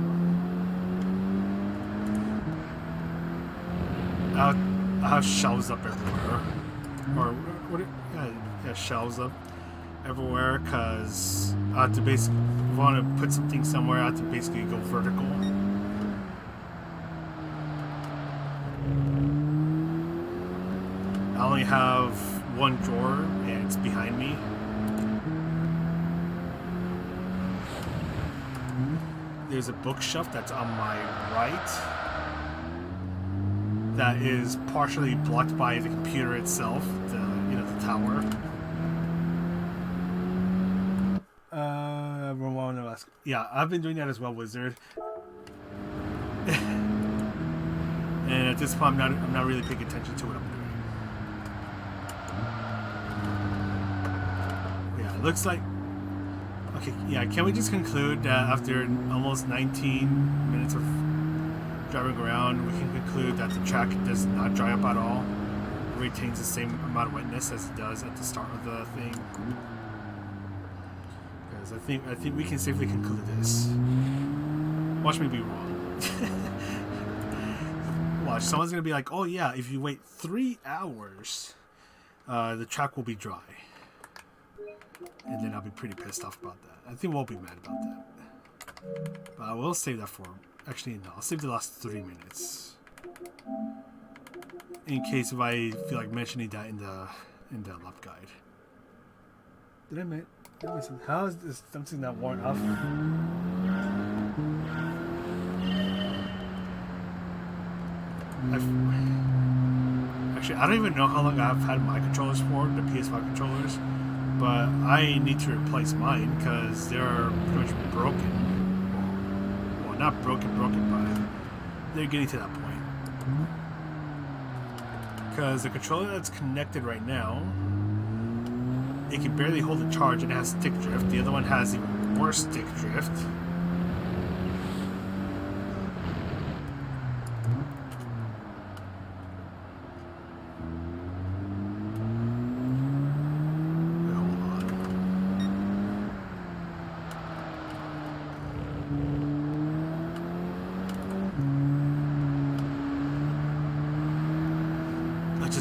A: I have shelves up everywhere, or what? Yeah, shelves up everywhere, because I have to basically want to put something somewhere. I have to basically go vertical. I only have one drawer, and it's behind me. There's a bookshelf that's on my right that is partially blocked by the computer itself, the tower. Yeah, I've been doing that as well, Wizard. And at this point, I'm not really paying attention to what I'm doing. Yeah, it looks like. Okay, yeah. Can we just conclude that after almost 19 minutes of driving around, we can conclude that the track does not dry up at all. It retains the same amount of wetness as it does at the start of the thing. Because I think we can safely conclude this. Watch me be wrong. Watch, someone's gonna be like, "Oh yeah, if you wait 3 hours, the track will be dry," and then I'll be pretty pissed off about that. I think we'll be mad about that. But I will save that for. Actually, no. I'll save the last 3 minutes in case if I feel like mentioning that in the lap guide. Did I miss something? How is this something not worn off? Actually, I don't even know how long I've had my controllers for, the PS5 controllers, but I need to replace mine because they're pretty much broken. Well, not broken, but they're getting to that point. Because the controller that's connected right now, it can barely hold a charge and it has stick drift. The other one has even worse stick drift.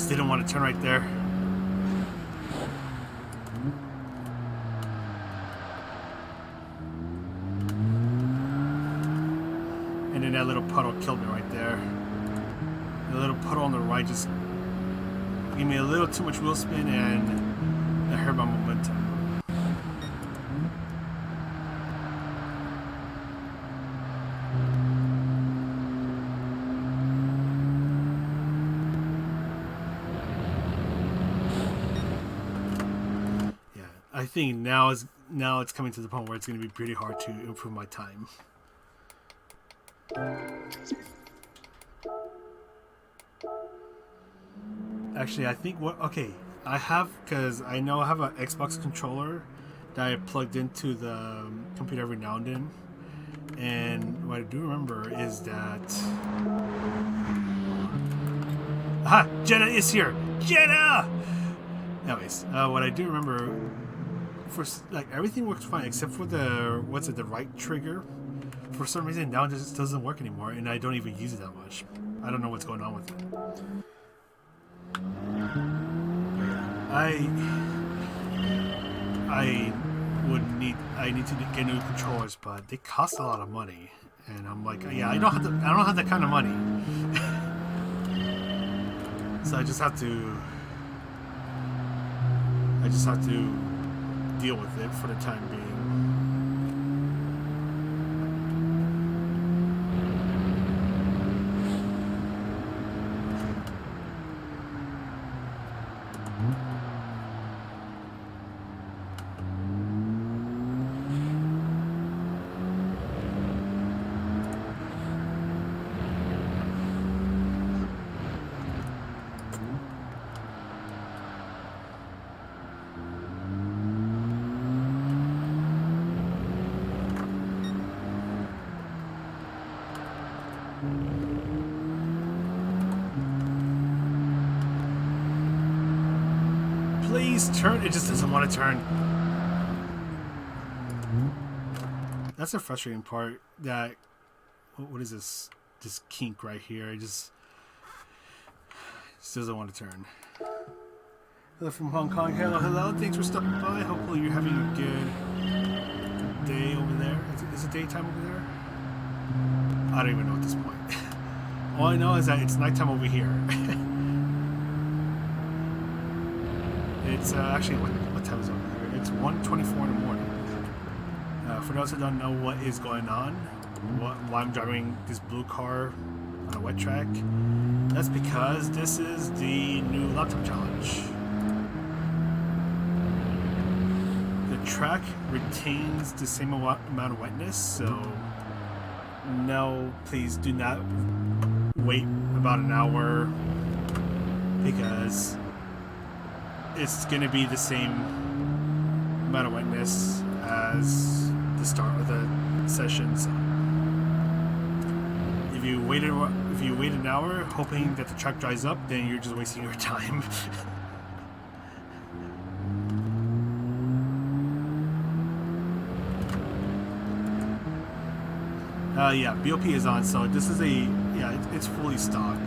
A: Didn't want to turn right there. And then that little puddle killed me right there. The little puddle on the right just gave me a little too much wheel spin and it hurt my momentum. I think now it's coming to the point where it's going to be pretty hard to improve my time. Actually, I think because I know I have an Xbox controller that I plugged into the computer every now and then, and what I do remember is that Jenna is here. Jenna. Anyways, what I do remember. For everything works fine except for the right trigger. For some reason now it just doesn't work anymore, and I don't even use it that much. I don't know what's going on with it. I need to get new controllers, but they cost a lot of money, and I'm like, yeah, I don't have that kind of money. So I just have to deal with it for the time being. Please turn. It just doesn't want to turn. that's a frustrating part. That what is this? This kink right here. It just doesn't want to turn. Hello from Hong Kong. Hello, hello. Thanks for stopping by. Hopefully you're having a good day over there. Is it daytime over there? I don't even know at this point. All I know is that it's nighttime over here. It's actually what time is it over here? It's 1:24 in the morning. For those who don't know what is going on, why I'm driving this blue car on a wet track, that's because this is the new laptop challenge. The track retains the same amount of wetness, so no, please do not wait about an hour, because it's going to be the same amount of wetness as the start of the session. So if you wait an hour hoping that the track dries up, then you're just wasting your time. Yeah, BOP is on, so this is it's fully stock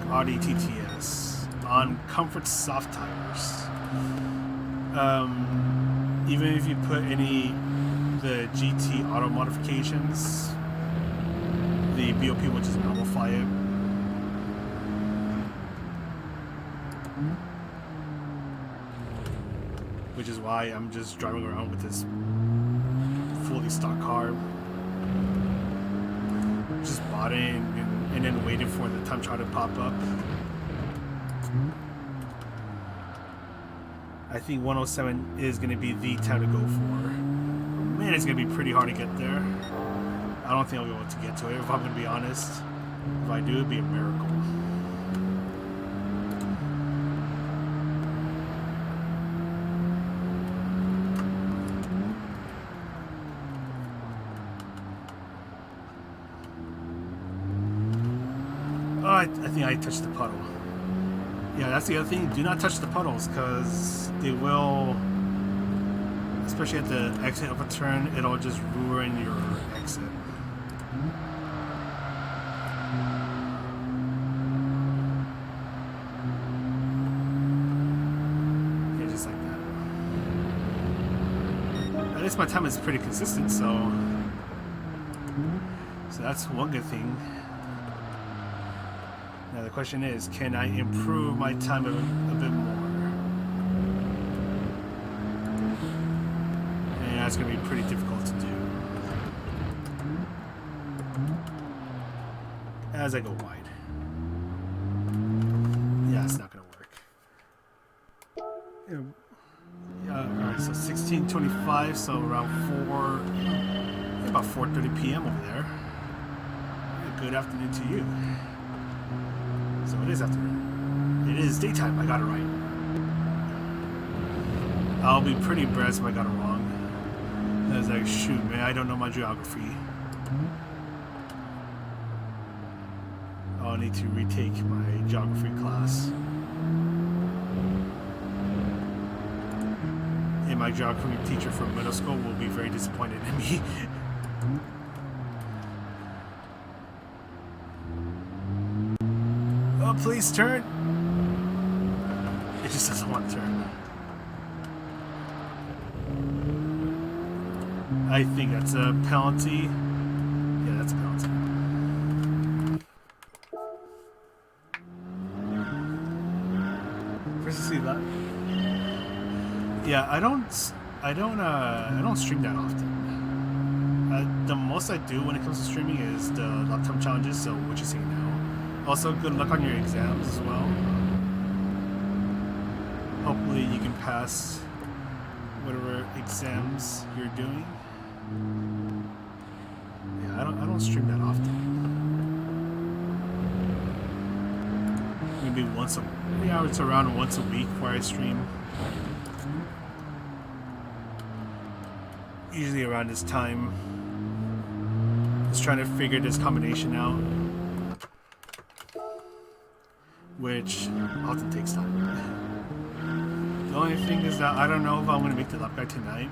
A: Audi TTS on comfort soft tires. Even if you put the GT auto modifications, the BOP will just nullify it. Which is why I'm just driving around with this fully stock car. Just bought it and then waited for the time trial to pop up. I think 107 is going to be the time to go for. Man, it's going to be pretty hard to get there. I don't think I'll be able to get to it, if I'm going to be honest. If I do, it'd be a miracle. I think I touched the puddle. Yeah, that's the other thing. Do not touch the puddles, because they will, especially at the exit of a turn, it'll just ruin your exit. Yeah, just like that. At least my time is pretty consistent, so that's one good thing. Now the question is, can I improve my time a bit more? And that's going to be pretty difficult to do as I go wide. Yeah, it's not going to work. Yeah, alright, so 16:25, so around about 4:30 p.m. over there. Good afternoon to you. So it is afternoon. It is daytime. I got it right. I'll be pretty impressed if I got it wrong. I was like, shoot, man, I don't know my geography. I'll need to retake my geography class. And my geography teacher from middle school will be very disappointed in me. Oh, please turn. It just doesn't want to turn. I think that's a penalty. Yeah, that's a penalty. Yeah, I don't stream that often. The most I do when it comes to streaming is the lifetime challenges. So what you're seeing now. Also, good luck on your exams as well. Hopefully, you can pass whatever exams you're doing. Yeah, I don't stream that often. Maybe it's around once a week where I stream. Usually around this time. Just trying to figure this combination out, which often takes time. The only thing is that I don't know if I'm going to make the lap guide tonight.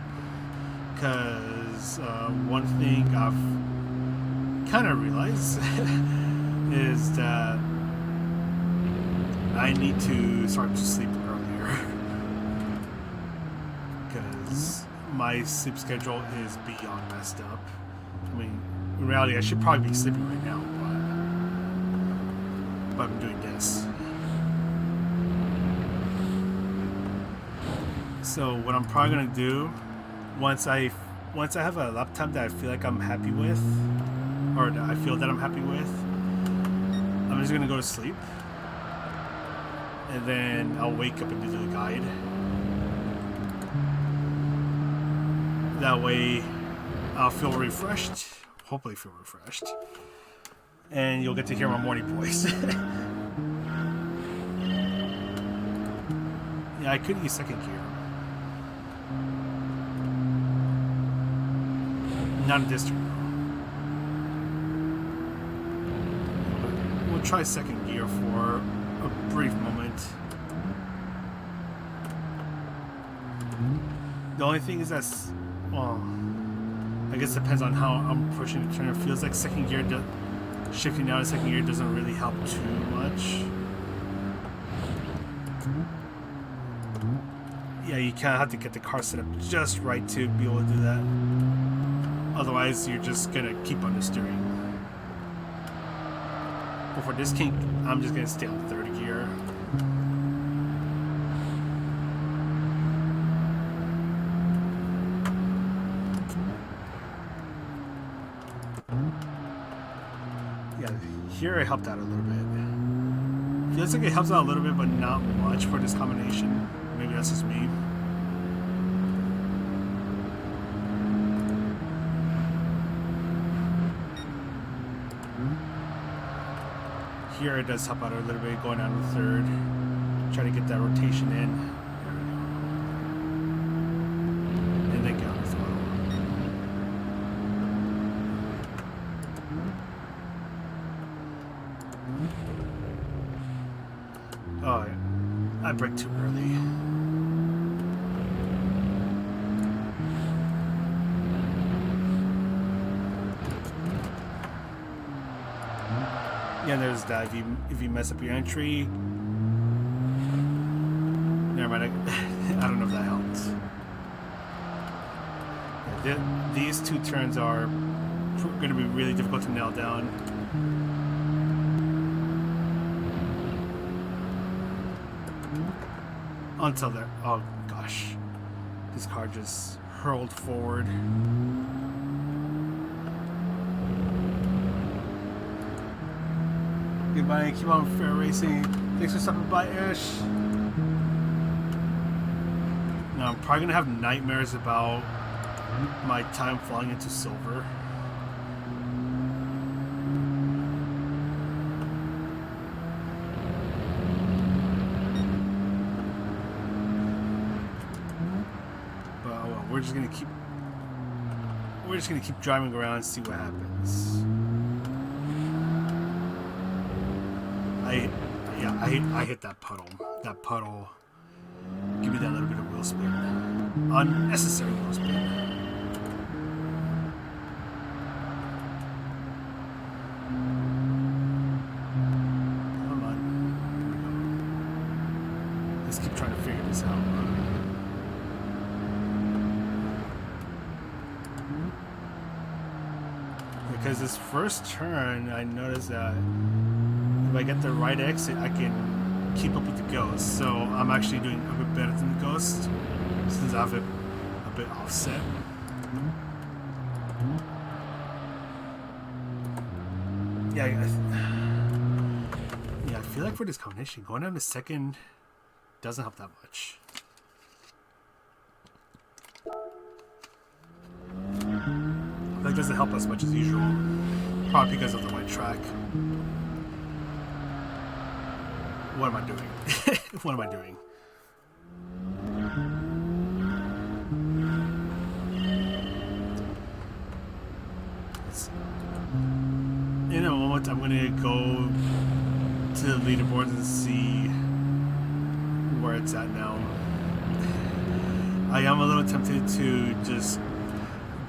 A: because one thing I've kind of realized is that I need to start to sleep earlier because my sleep schedule is beyond messed up. I mean, in reality, I should probably be sleeping right now, but I'm doing this. So what I'm probably gonna do, once I have a laptop that I feel like I'm happy with, or that I feel that I'm happy with, I'm just gonna go to sleep, and then I'll wake up and do the guide. That way, I'll feel refreshed. Hopefully, feel refreshed, and you'll get to hear my morning voice. Yeah, I could use second gear. Not in this turn. We'll try second gear for a brief moment. The only thing is that's, well, I guess it depends on how I'm pushing the turn. It feels like second gear, shifting down to second gear doesn't really help too much. Yeah, you kind of have to get the car set up just right to be able to do that. Otherwise, you're just gonna keep on the steering. But for this kink, I'm just gonna stay on third gear. Yeah, here it helped out a little bit. Feels like it helps out a little bit, but not much for this combination. Maybe that's just me. Here it does help out a little bit, going down to third. Try to get that rotation in. And then get on the throttle. Oh, I braked too early. Yeah, there's that. If you mess up your entry, never mind. I don't know if that helps. Yeah, these two turns are going to be really difficult to nail down. Until they're, oh gosh, this car just hurled forward. Goodbye, keep on fair racing. Thanks for stopping by, Ash. Now I'm probably gonna have nightmares about my time flying into silver. But oh well, we're just gonna keep driving around and see what happens. I hit that puddle. That puddle. Give me that little bit of wheel spin. Unnecessary wheel spin. Come on. Let's keep trying to figure this out. Because this first turn, I noticed that if I get the right exit, I can keep up with the Ghost. So I'm actually doing a bit better than the Ghost since I have it a bit offset. Yeah, I feel like for this combination, going down to second doesn't help that much. That doesn't help as much as usual. Probably because of the white track. What am I doing? What am I doing? In a moment, I'm going to go to the leaderboards and see where it's at now. I am a little tempted to just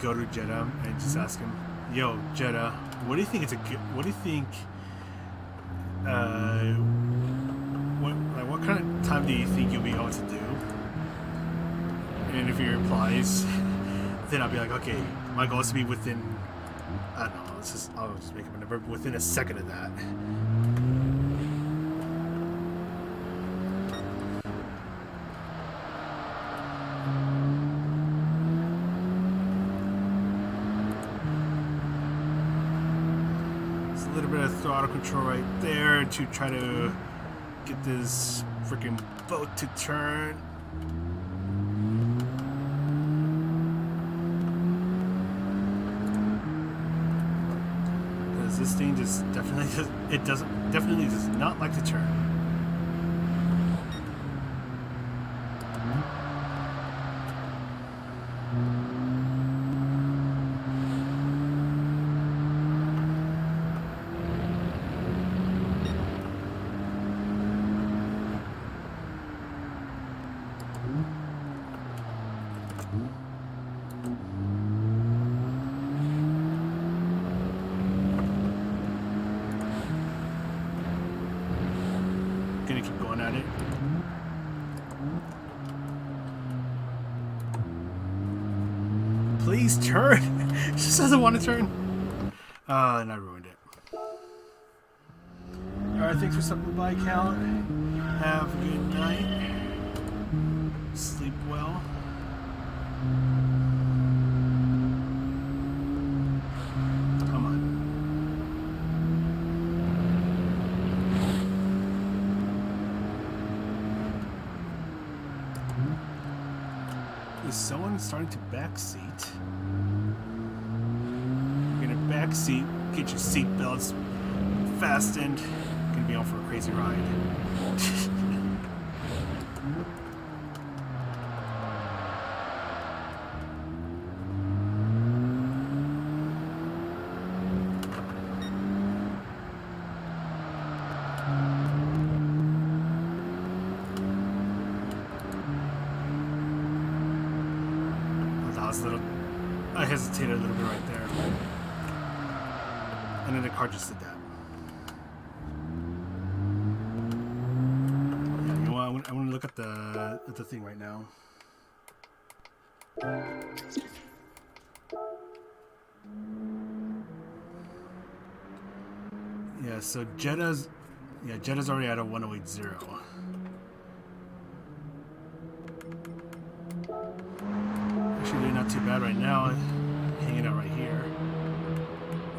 A: go to Jeddah and just ask him, "Yo, Jeddah, what do you think it's a good? What do you think? What kind of time do you think you'll be able to do?" And if he replies, then I'll be like, "Okay, my goal is to be within, I don't know. I'll just make up a number, within a second of that." A little bit of throttle control right there to try to get this freaking boat to turn. Because this thing just definitely does not like to turn. Gonna keep going at it. Please turn. She just doesn't want to turn. And I ruined it. Alright, thanks for stopping by, Cal. Have a good night. Sleep well. Come on. Is someone starting to backseat? You're gonna backseat, get your seat belts fastened. Gonna be on for a crazy ride. I hesitated a little bit right there, and then the car just did that. Yeah, you know what? I want to look at the thing right now. Yeah, so Jeddah's already at a 1080. Actually, not too bad right now, hanging out right here.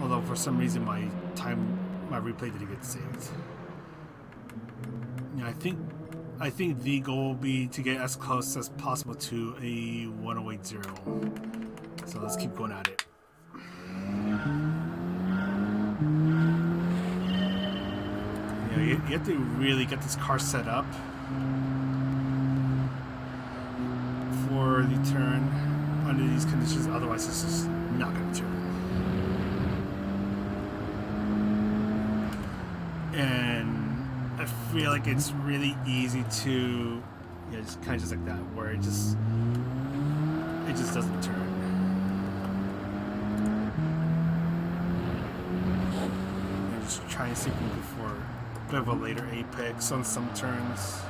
A: Although for some reason my replay didn't get saved. Yeah, I think the goal will be to get as close as possible to a 1080. So let's keep going at it. Yeah, you have to really get this car set up for the turn under these conditions, otherwise it's just not going to turn. And I feel like it's really easy to, yeah, just kind of just like that, where it just doesn't turn. And just trying to see if we can go for a bit of a later apex on some turns.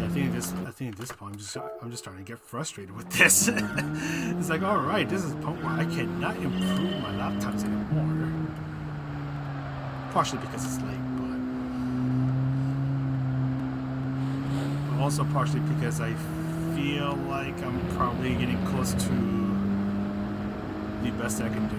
A: I think at this point I'm just starting to get frustrated with this. It's like, all right, this is a point where I cannot improve my lap times anymore. Partially because it's late, but also partially because I feel like I'm probably getting close to the best I can do.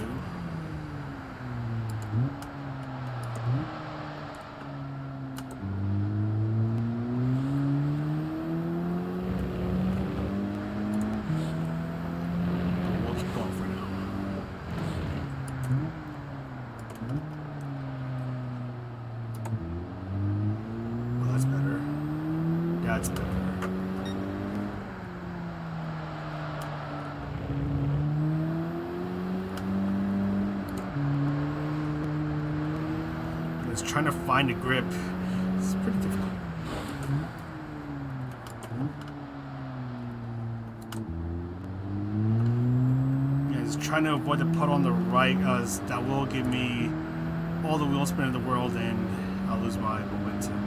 A: Trying to find a grip is pretty difficult. trying to avoid the puddle on the right, as that will give me all the wheel spin in the world and I'll lose my momentum.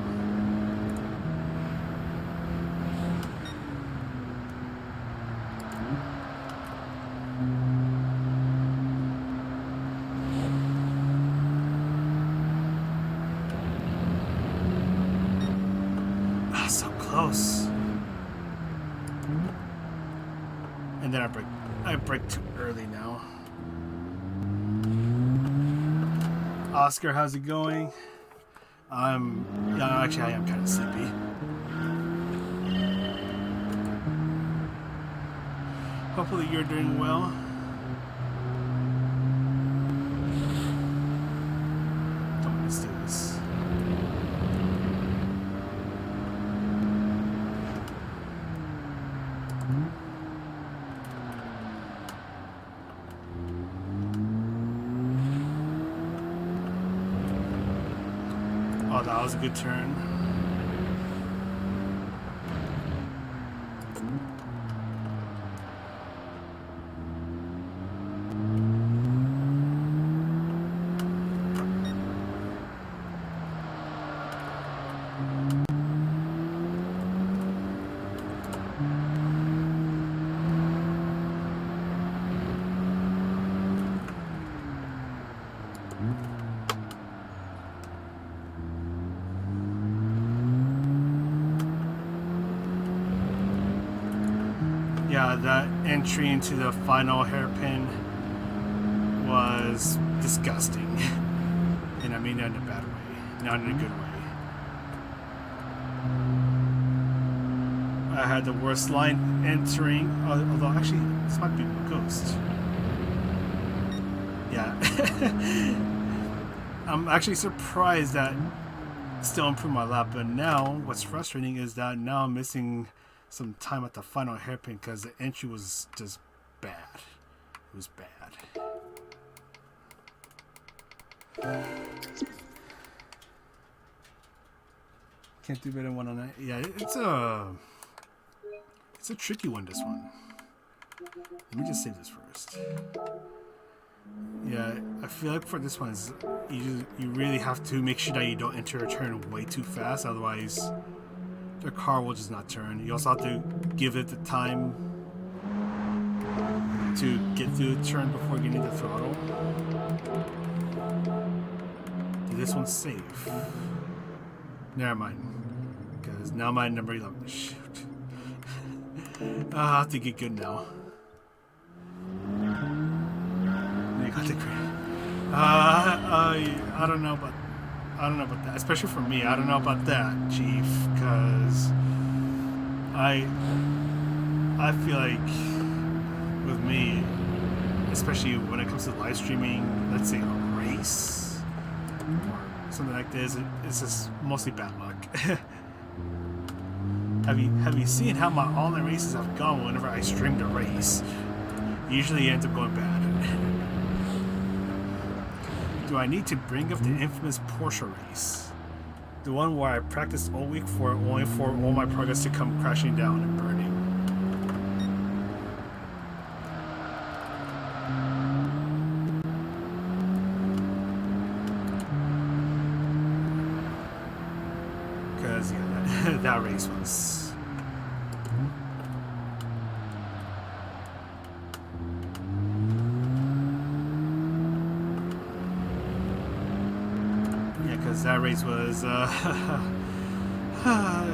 A: Ah, so close. And then I brake too early now. Oscar, how's it going? Actually I am kind of sleepy. Hopefully you're doing well. Let's do this. Oh, that was a good turn. Yeah, that entry into the final hairpin was disgusting. And I mean that in a bad way, not in a good way. I had the worst line entering, although actually this might be a ghost. Yeah. I'm actually surprised that still improved my lap, but now what's frustrating is that now I'm missing some time at the final hairpin because the entry was just bad. It was bad. Can't do better than 1 on 9. Yeah, it's a tricky one, this one. Let me just save this first. Yeah, I feel like for this one, you really have to make sure that you don't enter a turn way too fast, otherwise the car will just not turn. You also have to give it the time to get through the turn before getting the throttle. This one's safe. Never mind, because now my number 11. Shoot. I have to get good now. I got the credit. I don't know about that, especially for me. I don't know about that, Chief, because I feel like with me, especially when it comes to live streaming, let's say a race or something like this, it's just mostly bad luck. Have you seen how my online races have gone whenever I stream the race? Usually it ends up going bad. Do I need to bring up the infamous Porsche race? The one where I practiced all week for only for all my progress to come crashing down and burning. Because, yeah, that race was... That race was, it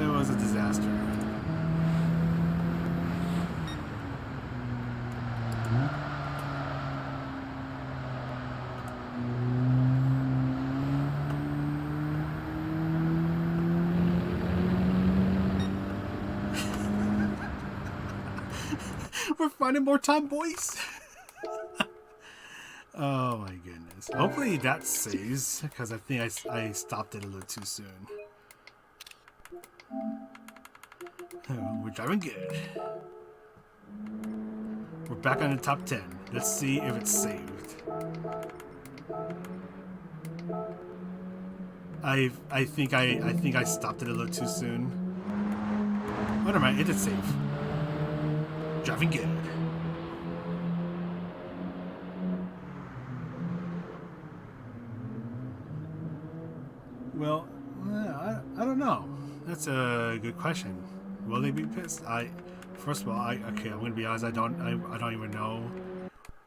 A: was a disaster. We're finding more time, boys. Oh my goodness. Hopefully that saves, because I think I stopped it a little too soon. We're driving good. We're back on the top 10. Let's see if it's saved. I think I stopped it a little too soon. Oh, never mind, it did save. Driving good. That's a good question. Will they be pissed? First of all, okay, I'm gonna be honest. I don't even know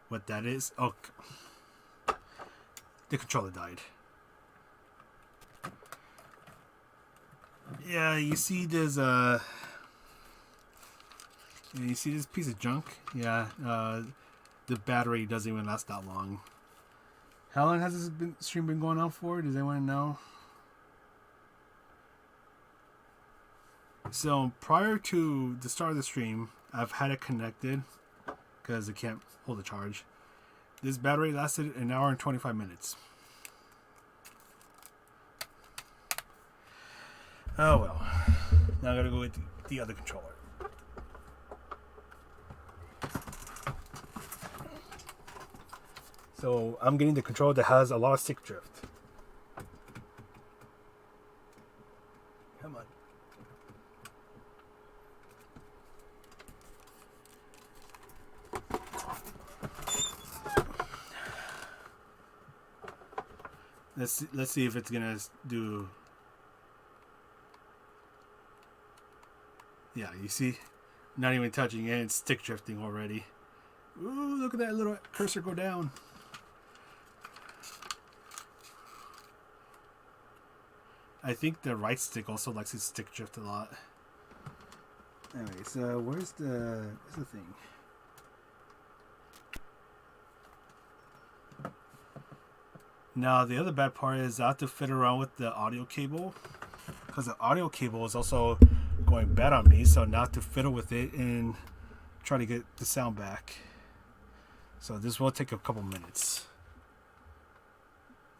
A: what that is. Oh, the controller died. Yeah, you see this you see this piece of junk? Yeah, the battery doesn't even last that long. How long has this stream been going on for? Does anyone know? So prior to the start of the stream, I've had it connected because it can't hold a charge. This battery lasted an hour and 25 minutes. Oh well. Now I gotta go with the other controller. So I'm getting the controller that has a lot of stick drift. Come on. Let's see if it's gonna do. Yeah, you see, not even touching it, it's stick drifting already. Ooh, look at that little cursor go down. I think the right stick also likes to stick drift a lot. Anyways, where's the thing? Now the other bad part is I have to fit around with the audio cable, because the audio cable is also going bad on me, so now I have to fiddle with it and try to get the sound back. So this will take a couple minutes.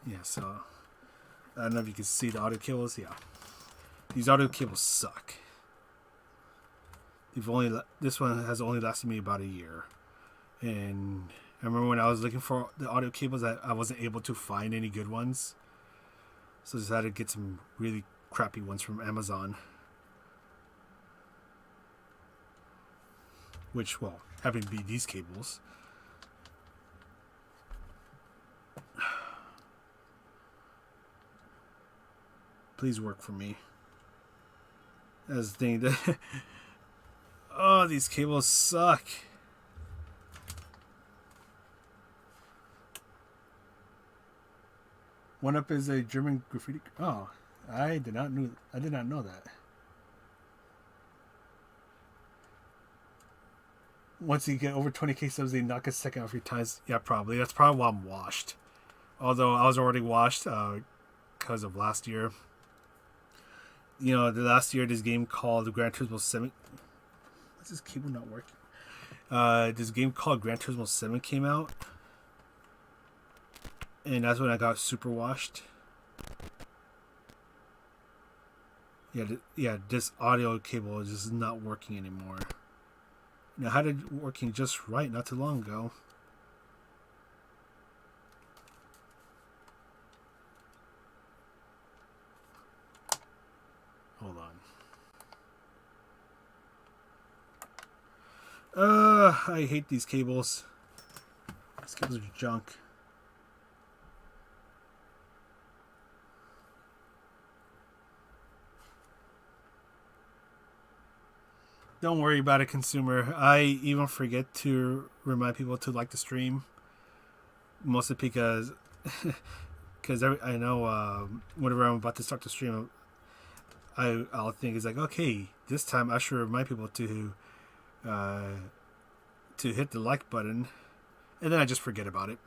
A: Yeah, so I don't know if you can see the audio cables. Yeah, these audio cables suck. This one has only lasted me about a year, and I remember when I was looking for the audio cables, I wasn't able to find any good ones, so I just had to get some really crappy ones from Amazon. Which, well, happen to be these cables. Please work for me. That's the thing that... Oh, these cables suck. One Up is a German graffiti... Oh, I did not know that. Once you get over 20k subs, they knock a second off your times. Yeah, probably. That's probably why I'm washed. Although I was already washed because of last year. You know, the last year, this game called Gran Turismo 7... What's this cable not working? This game called Gran Turismo 7 came out. And that's when I got super washed. Yeah, this audio cable is just not working anymore. Now, I had it working just right not too long ago. Hold on. I hate these cables. These cables are junk. Don't worry about it, consumer. I even forget to remind people to like the stream. Mostly because I know whenever I'm about to start the stream, I'll think it's like, okay, this time I should remind people to hit the like button, and then I just forget about it.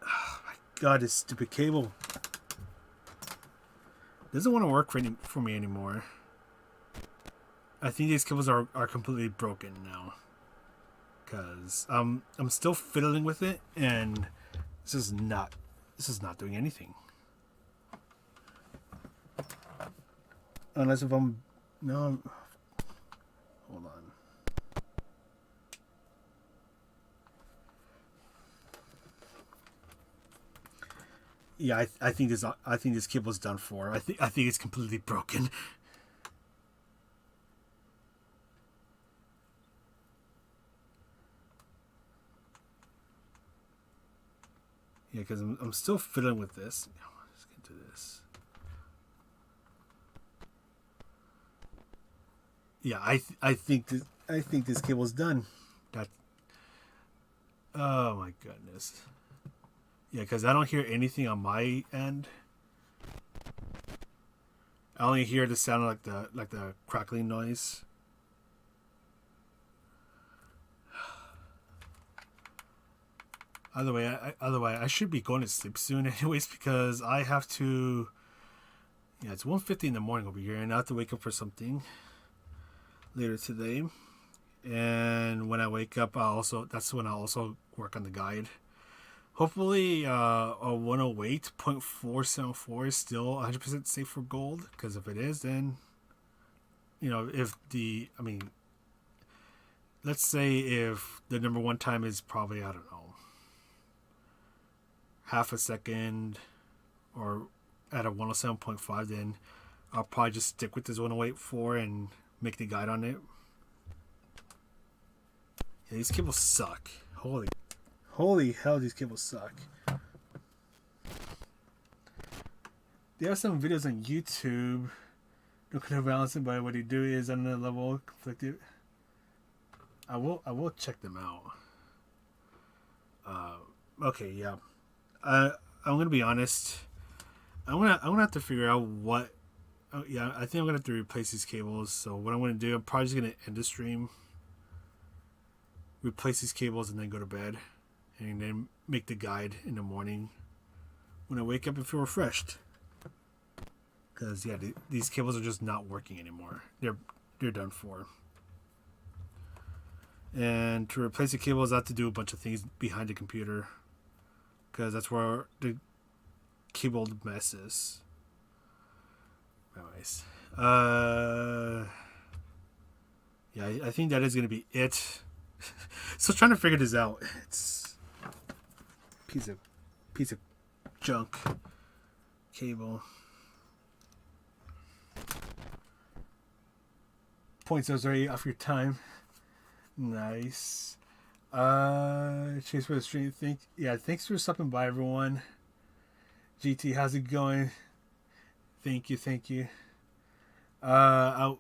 A: Oh my god, this stupid cable doesn't want to work for me anymore. I think these cables are completely broken now, because I'm still fiddling with it, and this is not doing anything. Unless if I'm no, hold on. Yeah, I think this cable's done for. I think it's completely broken. Yeah, because I'm still fiddling with this. Let's get to this. yeah, I think this cable's done. That. Oh my goodness. Yeah, because I don't hear anything on my end. I only hear the sound of like the crackling noise. Otherwise, I should be going to sleep soon, anyways, because I have to. Yeah, it's 1:50 in the morning over here, and I have to wake up for something later today. And when I wake up, that's when I'll also work on the guide. Hopefully, a 108.474 is still 100% safe for gold. Because if it is, then let's say if the number one time is probably, I don't know, half a second or at a 107.5, then I'll probably just stick with this 108.4 and make the guide on it. Yeah, these cables suck. Holy hell, these cables suck. There are some videos on YouTube. Don't kind of balance it, but what you do is on the level conflicted. I will check them out. Okay, yeah. I'm gonna be honest. I'm gonna have to figure out what. Oh, yeah, I think I'm gonna have to replace these cables. So what I'm gonna do, I'm probably just gonna end the stream, replace these cables, and then go to bed, and then make the guide in the morning when I wake up and feel refreshed. Because yeah, these cables are just not working anymore. They're done for. And to replace the cables, I have to do a bunch of things behind the computer, because that's where the cable mess is. Anyways, yeah, I think that is gonna be it. So trying to figure this out. It's piece of junk cable. Points those already off your time. Nice. Chase for the stream. Thanks for stopping by, everyone. GT, how's it going? Thank you. I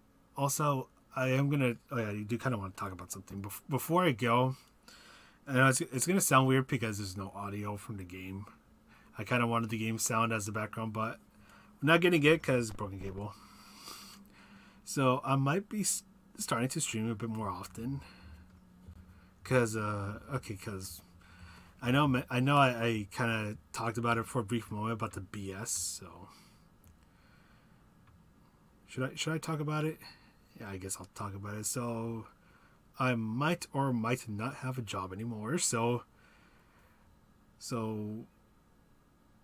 A: am gonna. Oh yeah, you do kind of want to talk about something before I go. I know it's gonna sound weird because there's no audio from the game. I kind of wanted the game sound as the background, but we're not getting it because broken cable. So I might be starting to stream a bit more often. Because I know I kind of talked about it for a brief moment about the BS. So should I talk about it? Yeah, I guess I'll talk about it. So I might or might not have a job anymore. So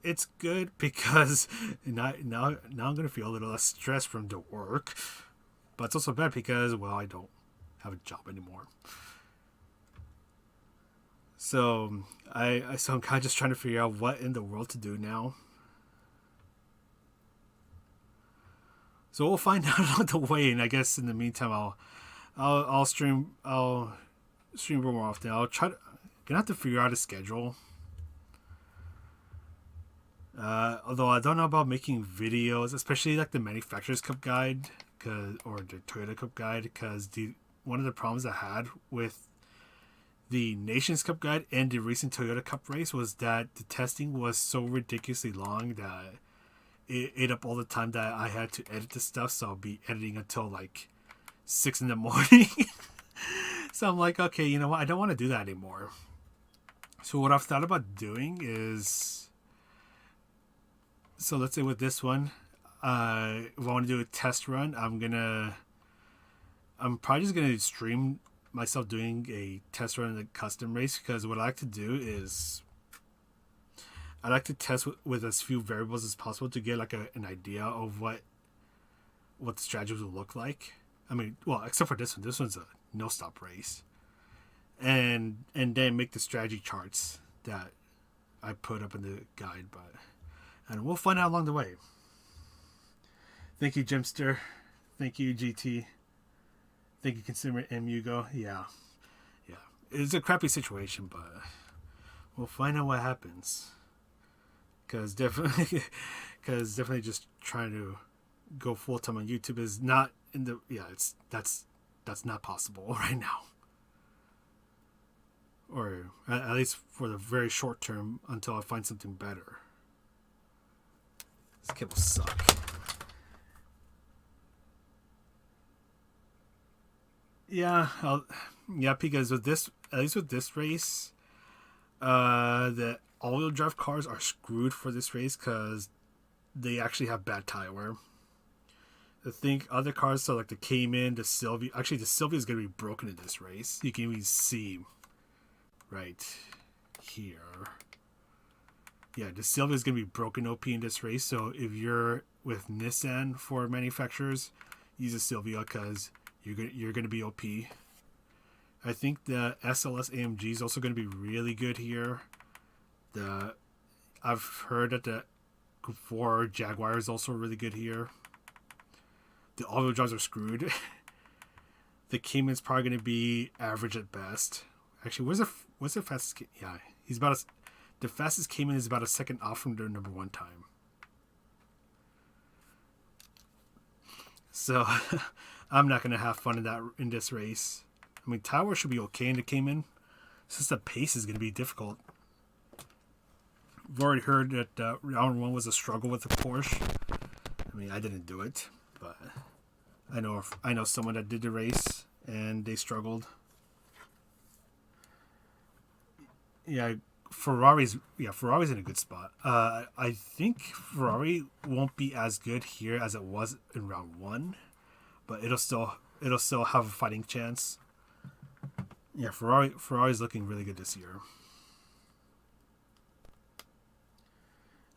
A: it's good because now I'm gonna feel a little less stress from the work. But it's also bad because, well, I don't have a job anymore. So I'm kind of just trying to figure out what in the world to do now. So we'll find out along the way, and I guess in the meantime I'll stream more often. Gonna have to figure out a schedule. Although I don't know about making videos, especially like the Manufacturers Cup guide, or the Toyota Cup guide, because one of the problems I had with the Nations Cup guide and the recent Toyota Cup race was that the testing was so ridiculously long that it ate up all the time that I had to edit the stuff. So I'll be editing until like 6 in the morning. So I'm like, okay, you know what? I don't want to do that anymore. So what I've thought about doing is, so let's say with this one, if I want to do a test run, I'm probably just gonna stream myself doing a test run in the custom race, because what I like to do is I like to test with as few variables as possible to get like an idea of what the strategies will look like. I mean, well, except for this one. This one's a no stop race, and then make the strategy charts that I put up in the guide. And we'll find out along the way. Thank you, Jimster. Thank you, GT. Thank you, Consumer M. Hugo. Yeah. It's a crappy situation, but we'll find out what happens. Because definitely just trying to go full time on YouTube is not in the. Yeah, that's that's not possible right now. Or at least for the very short term until I find something better. These cables suck. Yeah, because with this, at least with this race, the all-wheel drive cars are screwed for this race because they actually have bad tire wear. I think other cars, so like the Cayman, the Sylvia, actually the Sylvia is going to be broken in this race. You can even see right here. Yeah, the Sylvia is going to be broken OP in this race. So if you're with Nissan for manufacturers, use a Sylvia because you're going to be OP. I think the SLS AMG is also going to be really good here. I've heard that the Ford Jaguar is also really good here. The all-wheel drives are screwed. The Cayman's probably going to be average at best. Actually, what's the fastest? Yeah, he's about the fastest Cayman is about a second off from their number one time. So I'm not going to have fun in this race. I mean, Tower should be okay in the Cayman. It's just the pace is going to be difficult. I've already heard that round one was a struggle with the Porsche. I mean, I didn't do it, but I know someone that did the race and they struggled. Yeah, Ferrari's in a good spot. I think Ferrari won't be as good here as it was in round one, but it'll still have a fighting chance. Yeah, Ferrari's looking really good this year.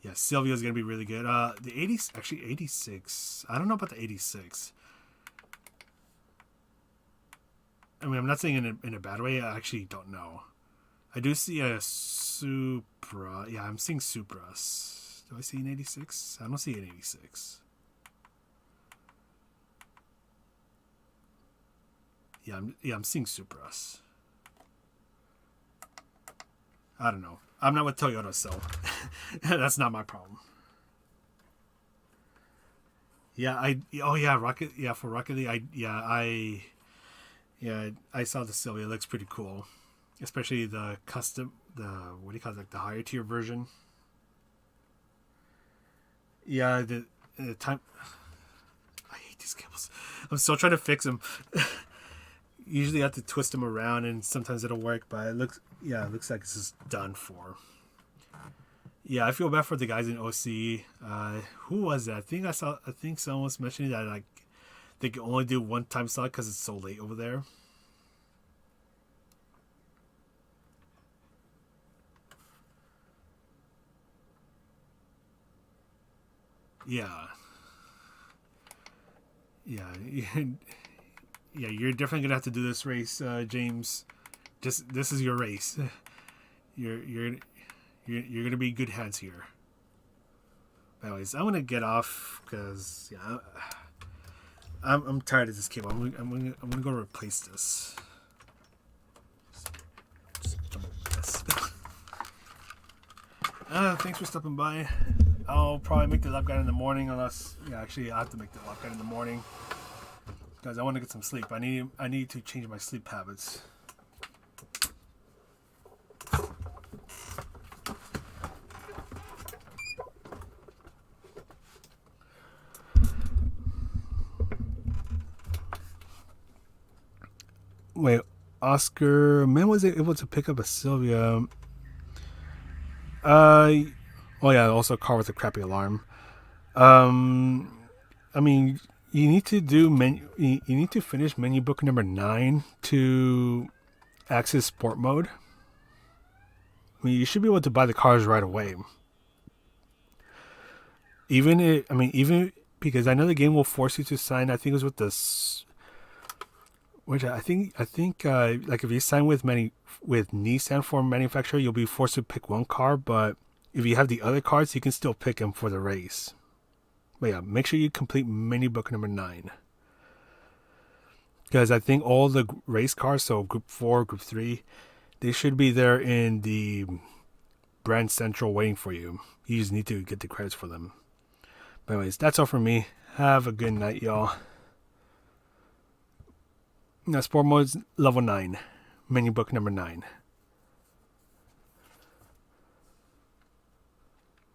A: Yeah, Silvio's going to be really good. The 86. I don't know about the 86. I mean, I'm not saying in a bad way. I actually don't know. I do see a Supra. Yeah, I'm seeing Supras. Do I see an 86? I don't see an 86. Yeah, I'm seeing Supras. I don't know. I'm not with Toyota, so that's not my problem. Yeah, Rocket. Yeah, for Rocket League, I saw the Sylvia. It looks pretty cool, especially the custom, what do you call it, like the higher tier version. Yeah, the time. I hate these cables. I'm still trying to fix them. Usually I have to twist them around, and sometimes it'll work, but it looks like it's just done for. Yeah, I feel bad for the guys in OC. Who was that? I think someone was mentioning that like they can only do one time slot because it's so late over there. Yeah. Yeah. Yeah, you're definitely gonna have to do this race, James. This is your race. You're gonna be in good hands here. Anyways, I'm gonna get off because I'm tired of this cable. I'm gonna go replace this. Thanks for stopping by. I'll probably make the lap guide in the morning, unless actually I have to make the lap guide in the morning. Guys, I want to get some sleep. I need to change my sleep habits. Wait, Oscar, man, was able to pick up a Sylvia? Oh yeah, also a car with a crappy alarm. I mean, you need to you need to finish menu book number 9 to access sport mode. I mean, you should be able to buy the cars right away. Even because I know the game will force you to sign. I think it was with this, which I think like if you sign with Nissan for manufacturer, you'll be forced to pick one car. But if you have the other cars, you can still pick them for the race. But yeah, make sure you complete menu book number 9. Because I think all the race cars, so Group 4, Group 3, they should be there in the Brand Central waiting for you. You just need to get the credits for them. But anyways, that's all for me. Have a good night, y'all. Now, sport mode's level 9. Menu book number 9.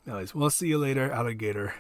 A: Anyways, we'll see you later, alligator.